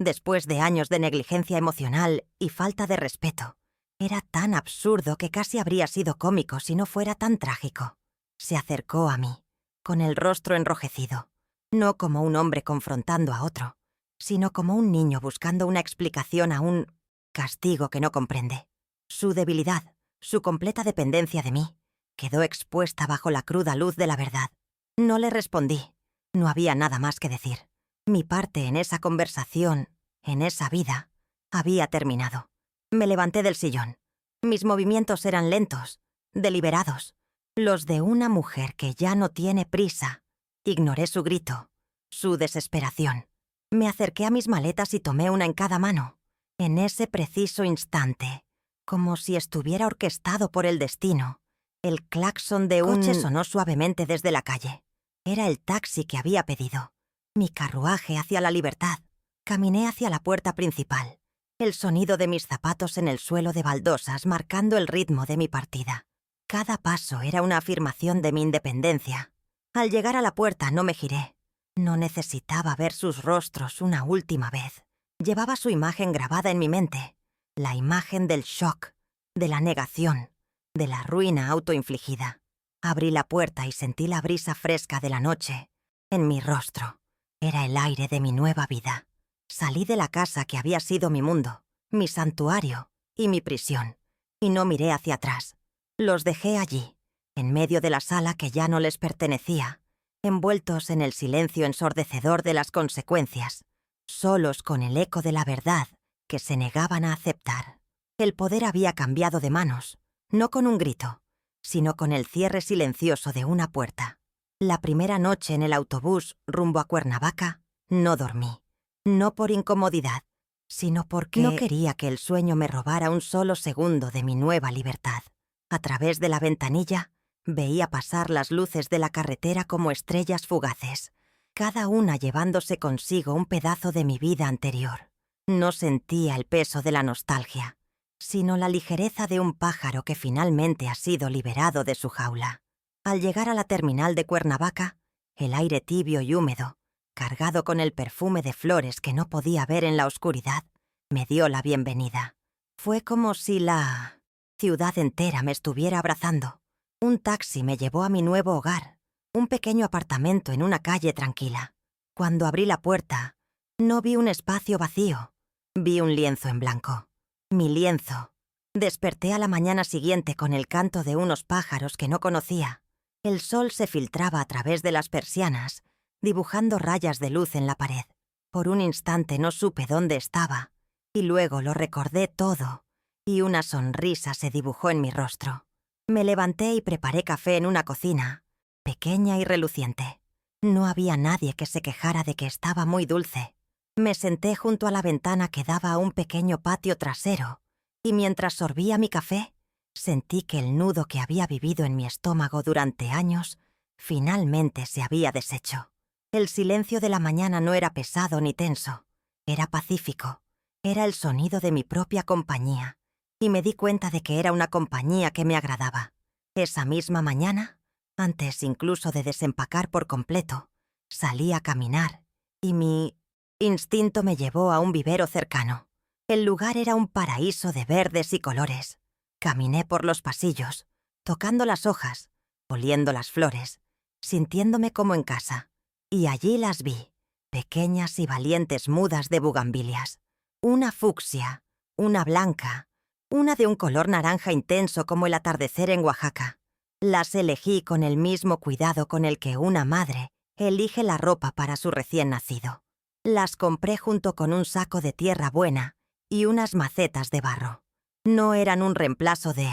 Después de años de negligencia emocional y falta de respeto, era tan absurdo que casi habría sido cómico si no fuera tan trágico. Se acercó a mí, con el rostro enrojecido, no como un hombre confrontando a otro, sino como un niño buscando una explicación a un castigo que no comprende. Su debilidad, su completa dependencia de mí, quedó expuesta bajo la cruda luz de la verdad. No le respondí. No había nada más que decir. Mi parte en esa conversación, en esa vida, había terminado. Me levanté del sillón. Mis movimientos eran lentos, deliberados, los de una mujer que ya no tiene prisa. Ignoré su grito, su desesperación. Me acerqué a mis maletas y tomé una en cada mano. En ese preciso instante, como si estuviera orquestado por el destino, el claxon de un coche sonó suavemente desde la calle. Era el taxi que había pedido. Mi carruaje hacia la libertad. Caminé hacia la puerta principal, el sonido de mis zapatos en el suelo de baldosas marcando el ritmo de mi partida. Cada paso era una afirmación de mi independencia. Al llegar a la puerta no me giré. No necesitaba ver sus rostros una última vez. Llevaba su imagen grabada en mi mente. La imagen del shock, de la negación, de la ruina autoinfligida. Abrí la puerta y sentí la brisa fresca de la noche en mi rostro. Era el aire de mi nueva vida. Salí de la casa que había sido mi mundo, mi santuario y mi prisión, y no miré hacia atrás. Los dejé allí, en medio de la sala que ya no les pertenecía, envueltos en el silencio ensordecedor de las consecuencias, solos con el eco de la verdad que se negaban a aceptar. El poder había cambiado de manos, no con un grito, sino con el cierre silencioso de una puerta. La primera noche en el autobús rumbo a Cuernavaca, no dormí. No por incomodidad, sino porque no quería que el sueño me robara un solo segundo de mi nueva libertad. A través de la ventanilla, veía pasar las luces de la carretera como estrellas fugaces, cada una llevándose consigo un pedazo de mi vida anterior. No sentía el peso de la nostalgia, sino la ligereza de un pájaro que finalmente ha sido liberado de su jaula. Al llegar a la terminal de Cuernavaca, el aire tibio y húmedo, cargado con el perfume de flores que no podía ver en la oscuridad, me dio la bienvenida. Fue como si la ciudad entera me estuviera abrazando. Un taxi me llevó a mi nuevo hogar, un pequeño apartamento en una calle tranquila. Cuando abrí la puerta, no vi un espacio vacío, vi un lienzo en blanco. Mi lienzo. Desperté a la mañana siguiente con el canto de unos pájaros que no conocía. El sol se filtraba a través de las persianas, dibujando rayas de luz en la pared. Por un instante no supe dónde estaba, y luego lo recordé todo, y una sonrisa se dibujó en mi rostro. Me levanté y preparé café en una cocina, pequeña y reluciente. No había nadie que se quejara de que estaba muy dulce. Me senté junto a la ventana que daba a un pequeño patio trasero, y mientras sorbía mi café, sentí que el nudo que había vivido en mi estómago durante años finalmente se había deshecho. El silencio de la mañana no era pesado ni tenso, era pacífico, era el sonido de mi propia compañía, y me di cuenta de que era una compañía que me agradaba. Esa misma mañana, antes incluso de desempacar por completo, salí a caminar, y mi instinto me llevó a un vivero cercano. El lugar era un paraíso de verdes y colores. Caminé por los pasillos, tocando las hojas, oliendo las flores, sintiéndome como en casa. Y allí las vi, pequeñas y valientes mudas de bugambilias. Una fucsia, una blanca, una de un color naranja intenso como el atardecer en Oaxaca. Las elegí con el mismo cuidado con el que una madre elige la ropa para su recién nacido. Las compré junto con un saco de tierra buena y unas macetas de barro. No eran un reemplazo de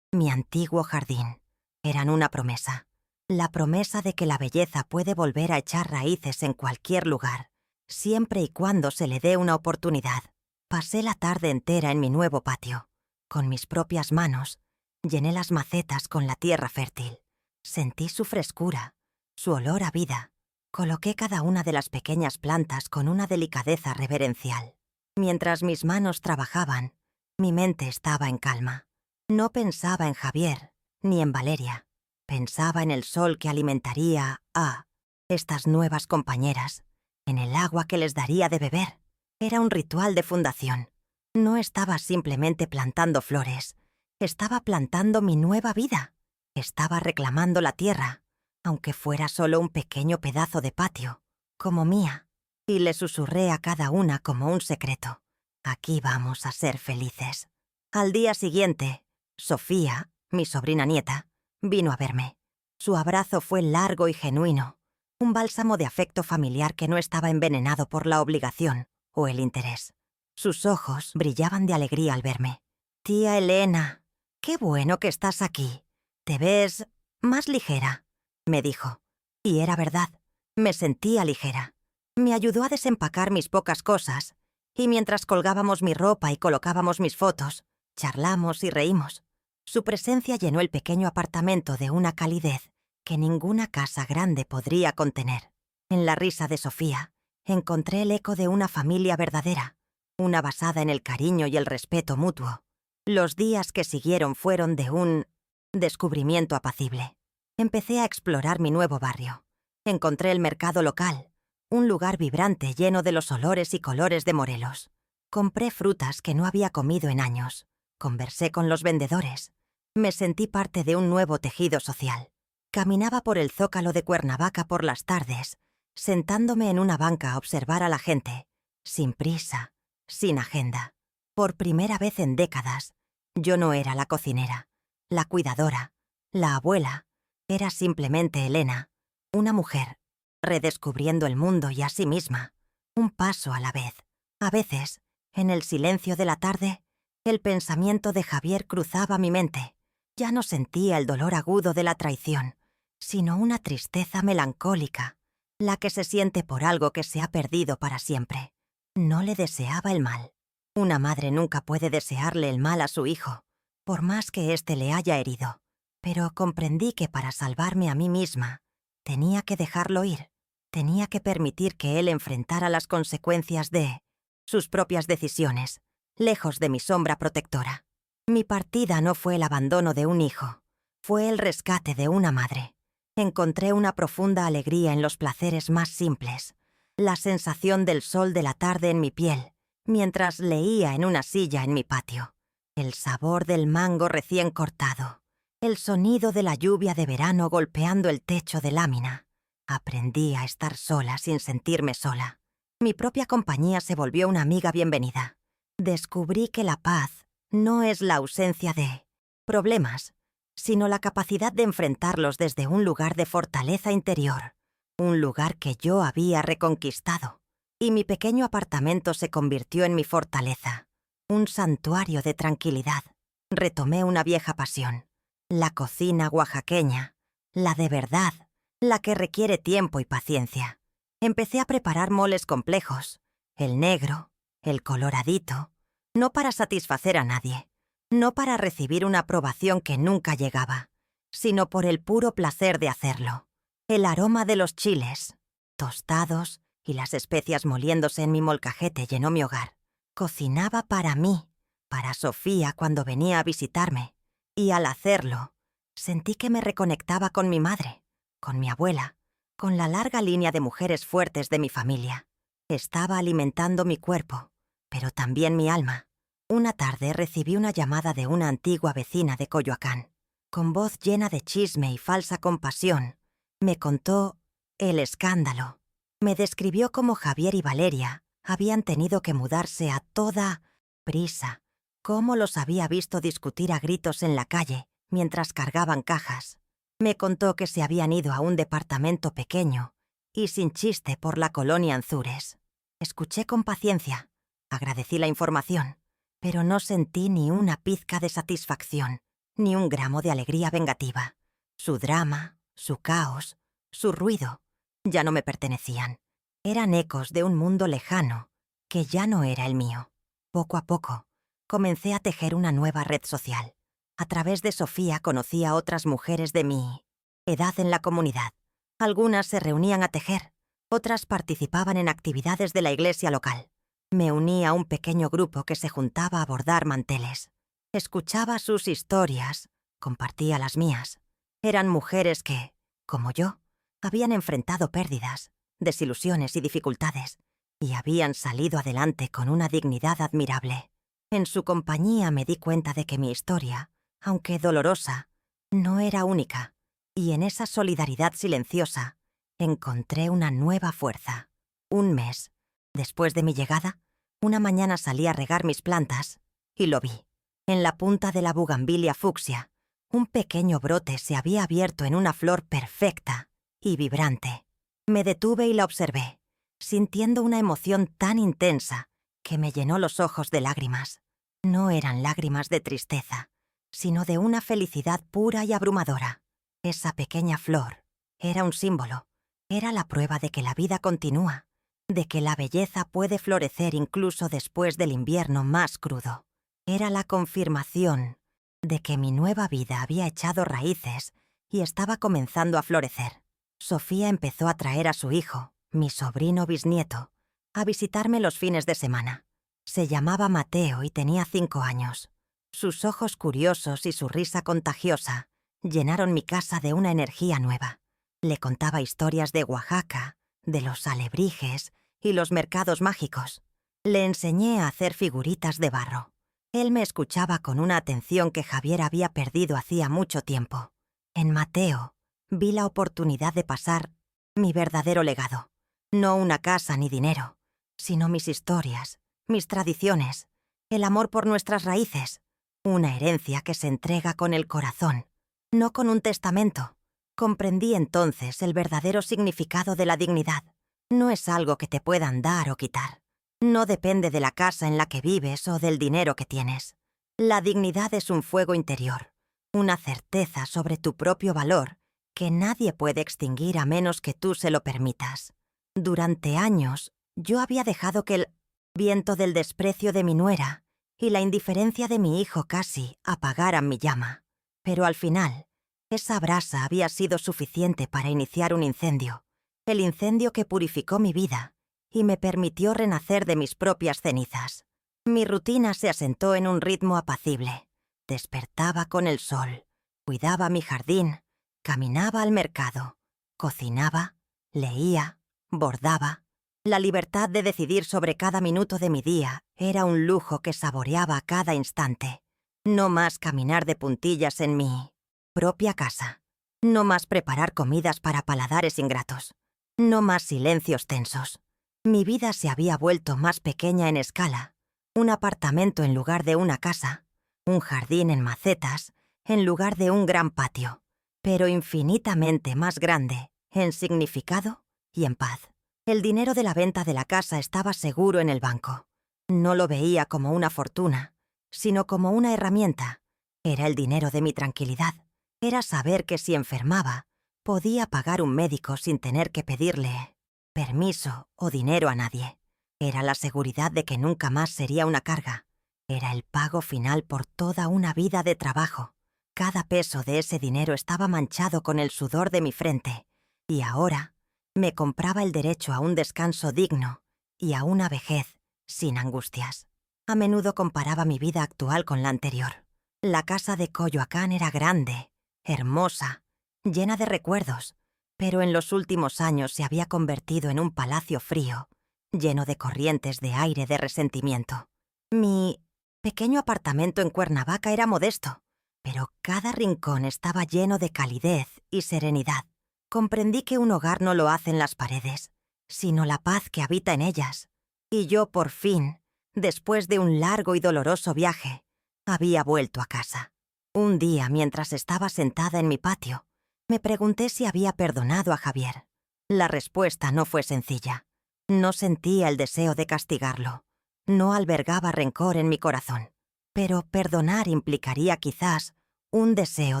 mi antiguo jardín. Eran una promesa. La promesa de que la belleza puede volver a echar raíces en cualquier lugar, siempre y cuando se le dé una oportunidad. Pasé la tarde entera en mi nuevo patio. Con mis propias manos, llené las macetas con la tierra fértil. Sentí su frescura, su olor a vida. Coloqué cada una de las pequeñas plantas con una delicadeza reverencial. Mientras mis manos trabajaban, mi mente estaba en calma. No pensaba en Javier, ni en Valeria. Pensaba en el sol que alimentaría a estas nuevas compañeras, en el agua que les daría de beber. Era un ritual de fundación. No estaba simplemente plantando flores. Estaba plantando mi nueva vida. Estaba reclamando la tierra, aunque fuera solo un pequeño pedazo de patio, como mía. Y le susurré a cada una como un secreto. Aquí vamos a ser felices. Al día siguiente, Sofía, mi sobrina nieta, vino a verme. Su abrazo fue largo y genuino, un bálsamo de afecto familiar que no estaba envenenado por la obligación o el interés. Sus ojos brillaban de alegría al verme. «Tía Elena, qué bueno que estás aquí. Te ves más ligera», me dijo. Y era verdad, me sentía ligera. Me ayudó a desempacar mis pocas cosas, y mientras colgábamos mi ropa y colocábamos mis fotos, charlamos y reímos. Su presencia llenó el pequeño apartamento de una calidez que ninguna casa grande podría contener. En la risa de Sofía, encontré el eco de una familia verdadera, una basada en el cariño y el respeto mutuo. Los días que siguieron fueron de un descubrimiento apacible. Empecé a explorar mi nuevo barrio. Encontré el mercado local, un lugar vibrante lleno de los olores y colores de Morelos. Compré frutas que no había comido en años. Conversé con los vendedores. Me sentí parte de un nuevo tejido social. Caminaba por el Zócalo de Cuernavaca por las tardes, sentándome en una banca a observar a la gente, sin prisa, sin agenda. Por primera vez en décadas, yo no era la cocinera, la cuidadora, la abuela. Era simplemente Elena, una mujer, redescubriendo el mundo y a sí misma, un paso a la vez. A veces, en el silencio de la tarde, el pensamiento de Javier cruzaba mi mente. Ya no sentía el dolor agudo de la traición, sino una tristeza melancólica, la que se siente por algo que se ha perdido para siempre. No le deseaba el mal. Una madre nunca puede desearle el mal a su hijo, por más que éste le haya herido. Pero comprendí que para salvarme a mí misma, tenía que dejarlo ir. Tenía que permitir que él enfrentara las consecuencias de sus propias decisiones, lejos de mi sombra protectora. Mi partida no fue el abandono de un hijo, fue el rescate de una madre. Encontré una profunda alegría en los placeres más simples, la sensación del sol de la tarde en mi piel, mientras leía en una silla en mi patio, el sabor del mango recién cortado, el sonido de la lluvia de verano golpeando el techo de lámina. Aprendí a estar sola sin sentirme sola. Mi propia compañía se volvió una amiga bienvenida. Descubrí que la paz no es la ausencia de problemas, sino la capacidad de enfrentarlos desde un lugar de fortaleza interior, un lugar que yo había reconquistado. Y mi pequeño apartamento se convirtió en mi fortaleza, un santuario de tranquilidad. Retomé una vieja pasión, la cocina oaxaqueña, la de verdad, la que requiere tiempo y paciencia. Empecé a preparar moles complejos, el negro, el coloradito, no para satisfacer a nadie, no para recibir una aprobación que nunca llegaba, sino por el puro placer de hacerlo. El aroma de los chiles, tostados y las especias moliéndose en mi molcajete llenó mi hogar. Cocinaba para mí, para Sofía cuando venía a visitarme, y al hacerlo, sentí que me reconectaba con mi madre, con mi abuela, con la larga línea de mujeres fuertes de mi familia. Estaba alimentando mi cuerpo, pero también mi alma. Una tarde recibí una llamada de una antigua vecina de Coyoacán. Con voz llena de chisme y falsa compasión, me contó el escándalo. Me describió cómo Javier y Valeria habían tenido que mudarse a toda prisa, cómo los había visto discutir a gritos en la calle mientras cargaban cajas. Me contó que se habían ido a un departamento pequeño y sin chiste por la colonia Anzures. Escuché con paciencia, agradecí la información, pero no sentí ni una pizca de satisfacción, ni un gramo de alegría vengativa. Su drama, su caos, su ruido, ya no me pertenecían. Eran ecos de un mundo lejano que ya no era el mío. Poco a poco, comencé a tejer una nueva red social. A través de Sofía conocí a otras mujeres de mi edad en la comunidad. Algunas se reunían a tejer, otras participaban en actividades de la iglesia local. Me uní a un pequeño grupo que se juntaba a bordar manteles. Escuchaba sus historias, compartía las mías. Eran mujeres que, como yo, habían enfrentado pérdidas, desilusiones y dificultades, y habían salido adelante con una dignidad admirable. En su compañía me di cuenta de que mi historia, aunque dolorosa, no era única, y en esa solidaridad silenciosa encontré una nueva fuerza. Un mes después de mi llegada, una mañana salí a regar mis plantas y lo vi. En la punta de la bugambilia fucsia, un pequeño brote se había abierto en una flor perfecta y vibrante. Me detuve y la observé, sintiendo una emoción tan intensa que me llenó los ojos de lágrimas. No eran lágrimas de tristeza, sino de una felicidad pura y abrumadora. Esa pequeña flor era un símbolo, era la prueba de que la vida continúa, de que la belleza puede florecer incluso después del invierno más crudo. Era la confirmación de que mi nueva vida había echado raíces y estaba comenzando a florecer. Sofía empezó a traer a su hijo, mi sobrino bisnieto, a visitarme los fines de semana. Se llamaba Mateo y tenía 5 años. Sus ojos curiosos y su risa contagiosa llenaron mi casa de una energía nueva. Le contaba historias de Oaxaca, de los alebrijes y los mercados mágicos. Le enseñé a hacer figuritas de barro. Él me escuchaba con una atención que Javier había perdido hacía mucho tiempo. En Mateo vi la oportunidad de pasar mi verdadero legado. No una casa ni dinero, sino mis historias, mis tradiciones, el amor por nuestras raíces. Una herencia que se entrega con el corazón, no con un testamento. Comprendí entonces el verdadero significado de la dignidad. No es algo que te puedan dar o quitar. No depende de la casa en la que vives o del dinero que tienes. La dignidad es un fuego interior, una certeza sobre tu propio valor que nadie puede extinguir a menos que tú se lo permitas. Durante años, yo había dejado que el viento del desprecio de mi nuera y la indiferencia de mi hijo casi apagaran mi llama. Pero al final, esa brasa había sido suficiente para iniciar un incendio, el incendio que purificó mi vida y me permitió renacer de mis propias cenizas. Mi rutina se asentó en un ritmo apacible. Despertaba con el sol, cuidaba mi jardín, caminaba al mercado, cocinaba, leía, bordaba. La libertad de decidir sobre cada minuto de mi día era un lujo que saboreaba a cada instante. No más caminar de puntillas en mi propia casa. No más preparar comidas para paladares ingratos. No más silencios tensos. Mi vida se había vuelto más pequeña en escala. Un apartamento en lugar de una casa. Un jardín en macetas en lugar de un gran patio. Pero infinitamente más grande en significado y en paz. El dinero de la venta de la casa estaba seguro en el banco. No lo veía como una fortuna, sino como una herramienta. Era el dinero de mi tranquilidad. Era saber que si enfermaba, podía pagar un médico sin tener que pedirle permiso o dinero a nadie. Era la seguridad de que nunca más sería una carga. Era el pago final por toda una vida de trabajo. Cada peso de ese dinero estaba manchado con el sudor de mi frente, y ahora me compraba el derecho a un descanso digno y a una vejez sin angustias. A menudo comparaba mi vida actual con la anterior. La casa de Coyoacán era grande, hermosa, llena de recuerdos, pero en los últimos años se había convertido en un palacio frío, lleno de corrientes de aire de resentimiento. Mi pequeño apartamento en Cuernavaca era modesto, pero cada rincón estaba lleno de calidez y serenidad. Comprendí que un hogar no lo hacen las paredes, sino la paz que habita en ellas. Y yo, por fin, después de un largo y doloroso viaje, había vuelto a casa. Un día, mientras estaba sentada en mi patio, me pregunté si había perdonado a Javier. La respuesta no fue sencilla. No sentía el deseo de castigarlo. No albergaba rencor en mi corazón. Pero perdonar implicaría quizás un deseo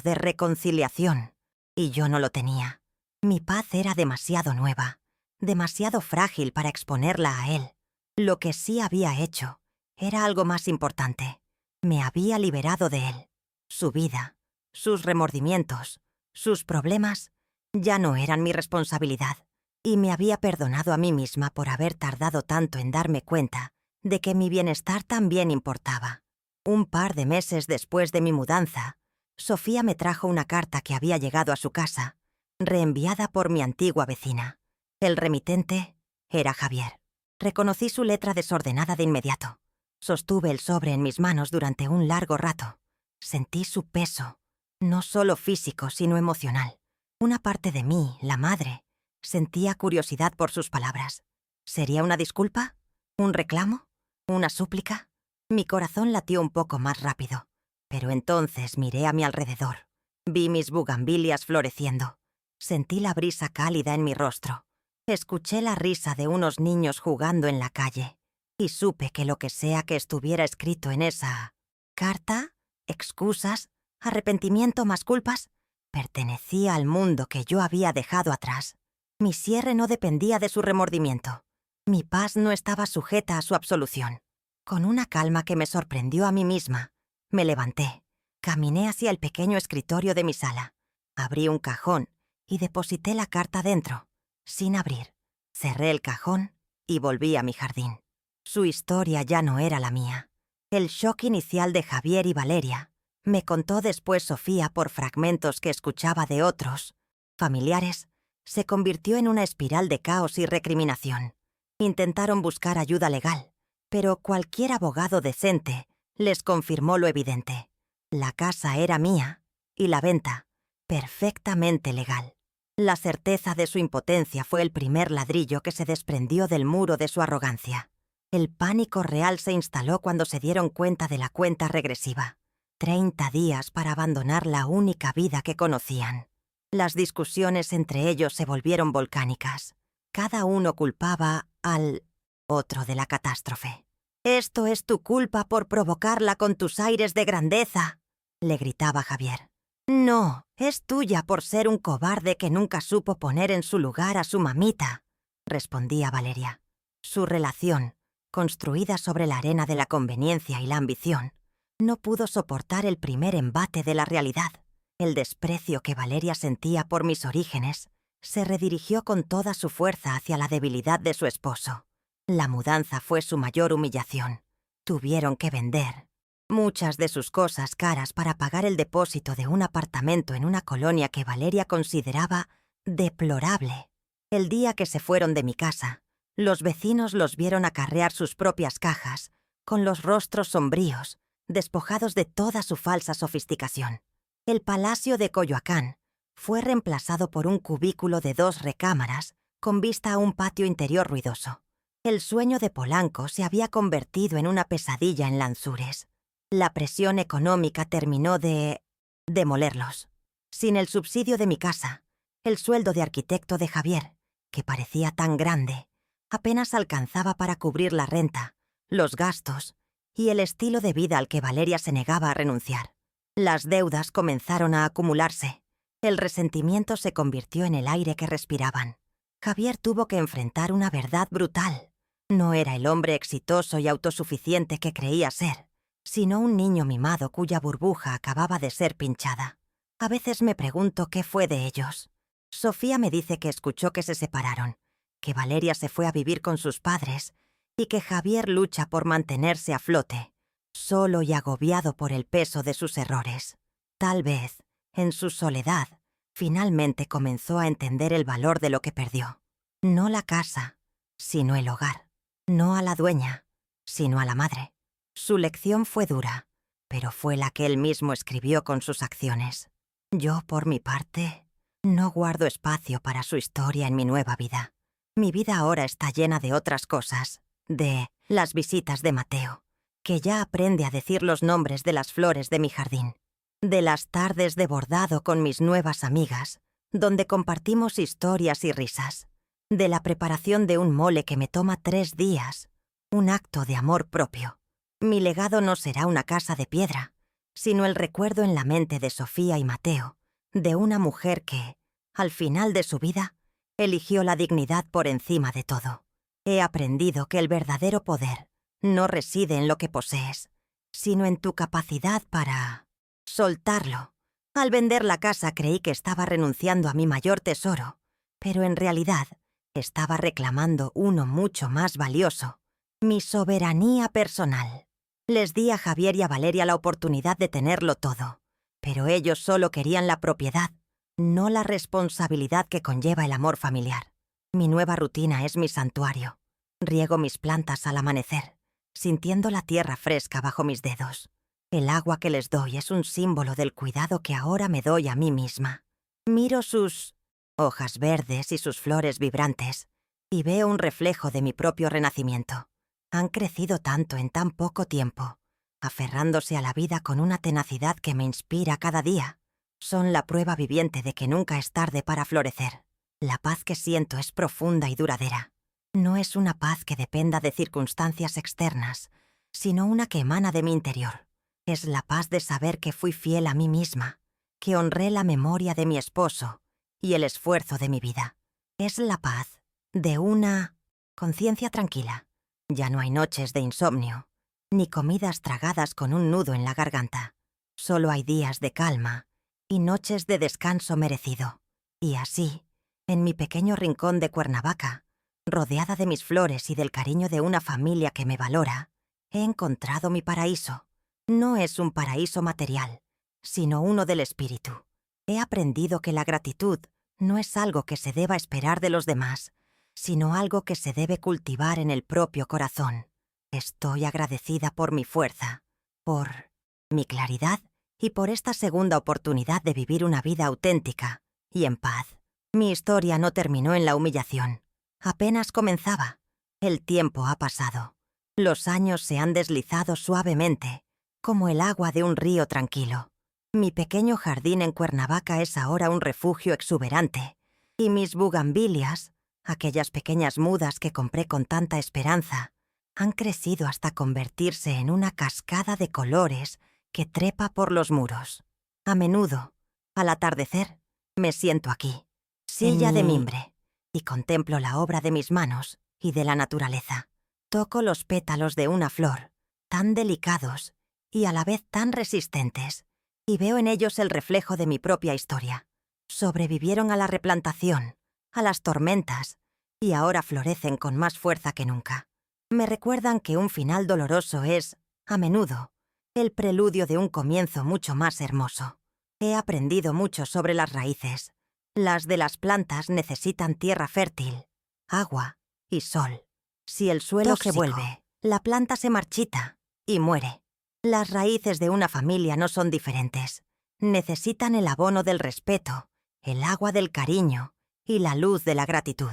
de reconciliación, y yo no lo tenía. Mi paz era demasiado nueva, demasiado frágil para exponerla a él. Lo que sí había hecho era algo más importante. Me había liberado de él. Su vida, sus remordimientos, sus problemas ya no eran mi responsabilidad, y me había perdonado a mí misma por haber tardado tanto en darme cuenta de que mi bienestar también importaba. Un par de meses después de mi mudanza, Sofía me trajo una carta que había llegado a su casa, reenviada por mi antigua vecina. El remitente era Javier. Reconocí su letra desordenada de inmediato. Sostuve el sobre en mis manos durante un largo rato. Sentí su peso, no solo físico, sino emocional. Una parte de mí, la madre, sentía curiosidad por sus palabras. ¿Sería una disculpa? ¿Un reclamo? ¿Una súplica? Mi corazón latió un poco más rápido. Pero entonces miré a mi alrededor. Vi mis bugambilias floreciendo. Sentí la brisa cálida en mi rostro. Escuché la risa de unos niños jugando en la calle. Y supe que lo que sea que estuviera escrito en esa carta, excusas, arrepentimiento más culpas, pertenecía al mundo que yo había dejado atrás. Mi cierre no dependía de su remordimiento. Mi paz no estaba sujeta a su absolución. Con una calma que me sorprendió a mí misma, me levanté, caminé hacia el pequeño escritorio de mi sala, abrí un cajón y deposité la carta dentro, sin abrir. Cerré el cajón y volví a mi jardín. Su historia ya no era la mía. El shock inicial de Javier y Valeria, me contó después Sofía por fragmentos que escuchaba de otros, familiares, se convirtió en una espiral de caos y recriminación. Intentaron buscar ayuda legal, pero cualquier abogado decente les confirmó lo evidente. La casa era mía y la venta, perfectamente legal. La certeza de su impotencia fue el primer ladrillo que se desprendió del muro de su arrogancia. El pánico real se instaló cuando se dieron cuenta de la cuenta regresiva. 30 días para abandonar la única vida que conocían. Las discusiones entre ellos se volvieron volcánicas. Cada uno culpaba al otro de la catástrofe. «Esto es tu culpa por provocarla con tus aires de grandeza», le gritaba Javier. «No, es tuya por ser un cobarde que nunca supo poner en su lugar a su mamita», respondía Valeria. Su relación, construida sobre la arena de la conveniencia y la ambición, no pudo soportar el primer embate de la realidad. El desprecio que Valeria sentía por mis orígenes se redirigió con toda su fuerza hacia la debilidad de su esposo. La mudanza fue su mayor humillación. Tuvieron que vender muchas de sus cosas caras para pagar el depósito de un apartamento en una colonia que Valeria consideraba deplorable. El día que se fueron de mi casa, los vecinos los vieron acarrear sus propias cajas, con los rostros sombríos, despojados de toda su falsa sofisticación. El Palacio de Coyoacán fue reemplazado por un cubículo de 2 recámaras con vista a un patio interior ruidoso. El sueño de Polanco se había convertido en una pesadilla en Lanzures. La presión económica terminó de demolerlos. Sin el subsidio de mi casa, el sueldo de arquitecto de Javier, que parecía tan grande, apenas alcanzaba para cubrir la renta, los gastos y el estilo de vida al que Valeria se negaba a renunciar. Las deudas comenzaron a acumularse. El resentimiento se convirtió en el aire que respiraban. Javier tuvo que enfrentar una verdad brutal. No era el hombre exitoso y autosuficiente que creía ser, sino un niño mimado cuya burbuja acababa de ser pinchada. A veces me pregunto qué fue de ellos. Sofía me dice que escuchó que se separaron, que Valeria se fue a vivir con sus padres y que Javier lucha por mantenerse a flote, solo y agobiado por el peso de sus errores. Tal vez, en su soledad, finalmente comenzó a entender el valor de lo que perdió. No la casa, sino el hogar. No a la dueña, sino a la madre. Su lección fue dura, pero fue la que él mismo escribió con sus acciones. Yo, por mi parte, no guardo espacio para su historia en mi nueva vida. Mi vida ahora está llena de otras cosas, de las visitas de Mateo, que ya aprende a decir los nombres de las flores de mi jardín, de las tardes de bordado con mis nuevas amigas, donde compartimos historias y risas, de la preparación de un mole que me toma 3 días, un acto de amor propio. Mi legado no será una casa de piedra, sino el recuerdo en la mente de Sofía y Mateo, de una mujer que, al final de su vida, eligió la dignidad por encima de todo. He aprendido que el verdadero poder no reside en lo que posees, sino en tu capacidad para soltarlo. Al vender la casa creí que estaba renunciando a mi mayor tesoro, pero en realidad estaba reclamando uno mucho más valioso, mi soberanía personal. Les di a Javier y a Valeria la oportunidad de tenerlo todo, pero ellos solo querían la propiedad, no la responsabilidad que conlleva el amor familiar. Mi nueva rutina es mi santuario. Riego mis plantas al amanecer, sintiendo la tierra fresca bajo mis dedos. El agua que les doy es un símbolo del cuidado que ahora me doy a mí misma. Miro sus hojas verdes y sus flores vibrantes, y veo un reflejo de mi propio renacimiento. Han crecido tanto en tan poco tiempo, aferrándose a la vida con una tenacidad que me inspira cada día. Son la prueba viviente de que nunca es tarde para florecer. La paz que siento es profunda y duradera. No es una paz que dependa de circunstancias externas, sino una que emana de mi interior. Es la paz de saber que fui fiel a mí misma, que honré la memoria de mi esposo y el esfuerzo de mi vida. Es la paz de una conciencia tranquila. Ya no hay noches de insomnio, ni comidas tragadas con un nudo en la garganta. Solo hay días de calma y noches de descanso merecido. Y así, en mi pequeño rincón de Cuernavaca, rodeada de mis flores y del cariño de una familia que me valora, he encontrado mi paraíso. No es un paraíso material, sino uno del espíritu. He aprendido que la gratitud no es algo que se deba esperar de los demás, sino algo que se debe cultivar en el propio corazón. Estoy agradecida por mi fuerza, por mi claridad y por esta segunda oportunidad de vivir una vida auténtica y en paz. Mi historia no terminó en la humillación. Apenas comenzaba. El tiempo ha pasado. Los años se han deslizado suavemente, como el agua de un río tranquilo. Mi pequeño jardín en Cuernavaca es ahora un refugio exuberante, y mis bugambilias, aquellas pequeñas mudas que compré con tanta esperanza, han crecido hasta convertirse en una cascada de colores que trepa por los muros. A menudo, al atardecer, me siento aquí, silla de mimbre, y contemplo la obra de mis manos y de la naturaleza. Toco los pétalos de una flor, tan delicados y a la vez tan resistentes, y veo en ellos el reflejo de mi propia historia. Sobrevivieron a la replantación, a las tormentas, y ahora florecen con más fuerza que nunca. Me recuerdan que un final doloroso es, a menudo, el preludio de un comienzo mucho más hermoso. He aprendido mucho sobre las raíces. Las de las plantas necesitan tierra fértil, agua y sol. Si el suelo se vuelve, la planta se marchita y muere. Las raíces de una familia no son diferentes. Necesitan el abono del respeto, el agua del cariño y la luz de la gratitud.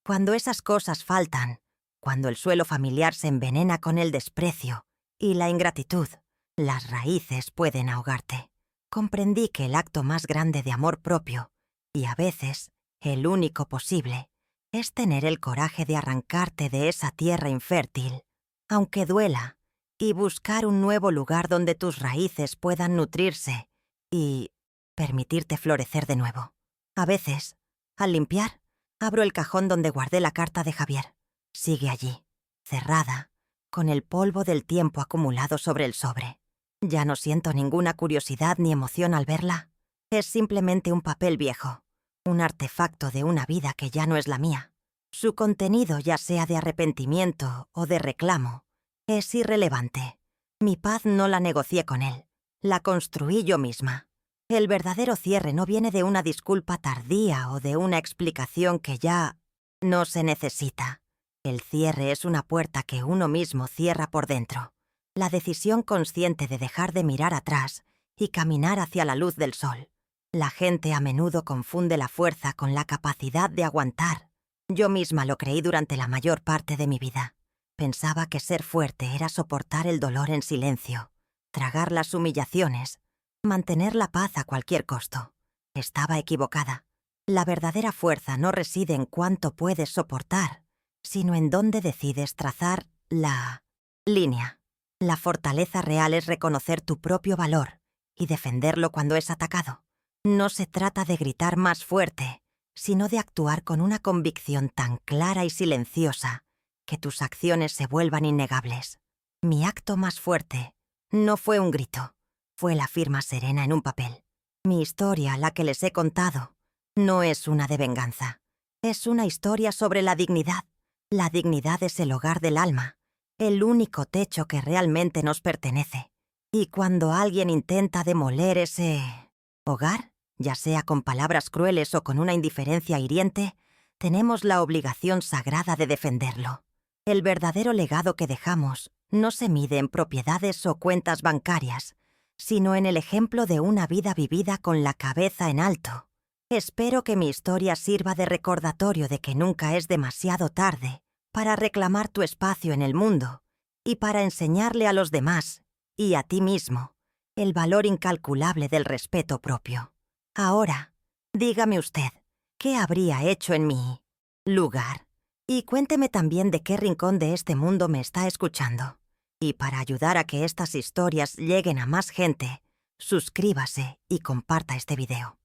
Cuando esas cosas faltan, cuando el suelo familiar se envenena con el desprecio y la ingratitud, las raíces pueden ahogarte. Comprendí que el acto más grande de amor propio, y a veces el único posible, es tener el coraje de arrancarte de esa tierra infértil, aunque duela, y buscar un nuevo lugar donde tus raíces puedan nutrirse y permitirte florecer de nuevo. A veces, al limpiar, abro el cajón donde guardé la carta de Javier. Sigue allí, cerrada, con el polvo del tiempo acumulado sobre el sobre. Ya no siento ninguna curiosidad ni emoción al verla. Es simplemente un papel viejo, un artefacto de una vida que ya no es la mía. Su contenido, ya sea de arrepentimiento o de reclamo, es irrelevante. Mi paz no la negocié con él, la construí yo misma. El verdadero cierre no viene de una disculpa tardía o de una explicación que ya no se necesita. El cierre es una puerta que uno mismo cierra por dentro. La decisión consciente de dejar de mirar atrás y caminar hacia la luz del sol. La gente a menudo confunde la fuerza con la capacidad de aguantar. Yo misma lo creí durante la mayor parte de mi vida. Pensaba que ser fuerte era soportar el dolor en silencio, tragar las humillaciones, mantener la paz a cualquier costo. Estaba equivocada. La verdadera fuerza no reside en cuánto puedes soportar, sino en dónde decides trazar la línea. La fortaleza real es reconocer tu propio valor y defenderlo cuando es atacado. No se trata de gritar más fuerte, sino de actuar con una convicción tan clara y silenciosa que tus acciones se vuelvan innegables. Mi acto más fuerte no fue un grito, fue la firma serena en un papel. Mi historia, la que les he contado, no es una de venganza. Es una historia sobre la dignidad. La dignidad es el hogar del alma, el único techo que realmente nos pertenece. Y cuando alguien intenta demoler ese hogar, ya sea con palabras crueles o con una indiferencia hiriente, tenemos la obligación sagrada de defenderlo. El verdadero legado que dejamos no se mide en propiedades o cuentas bancarias, sino en el ejemplo de una vida vivida con la cabeza en alto. Espero que mi historia sirva de recordatorio de que nunca es demasiado tarde para reclamar tu espacio en el mundo y para enseñarle a los demás, y a ti mismo, el valor incalculable del respeto propio. Ahora, dígame usted, ¿qué habría hecho en mi lugar? Y cuénteme también de qué rincón de este mundo me está escuchando. Y para ayudar a que estas historias lleguen a más gente, suscríbase y comparta este video.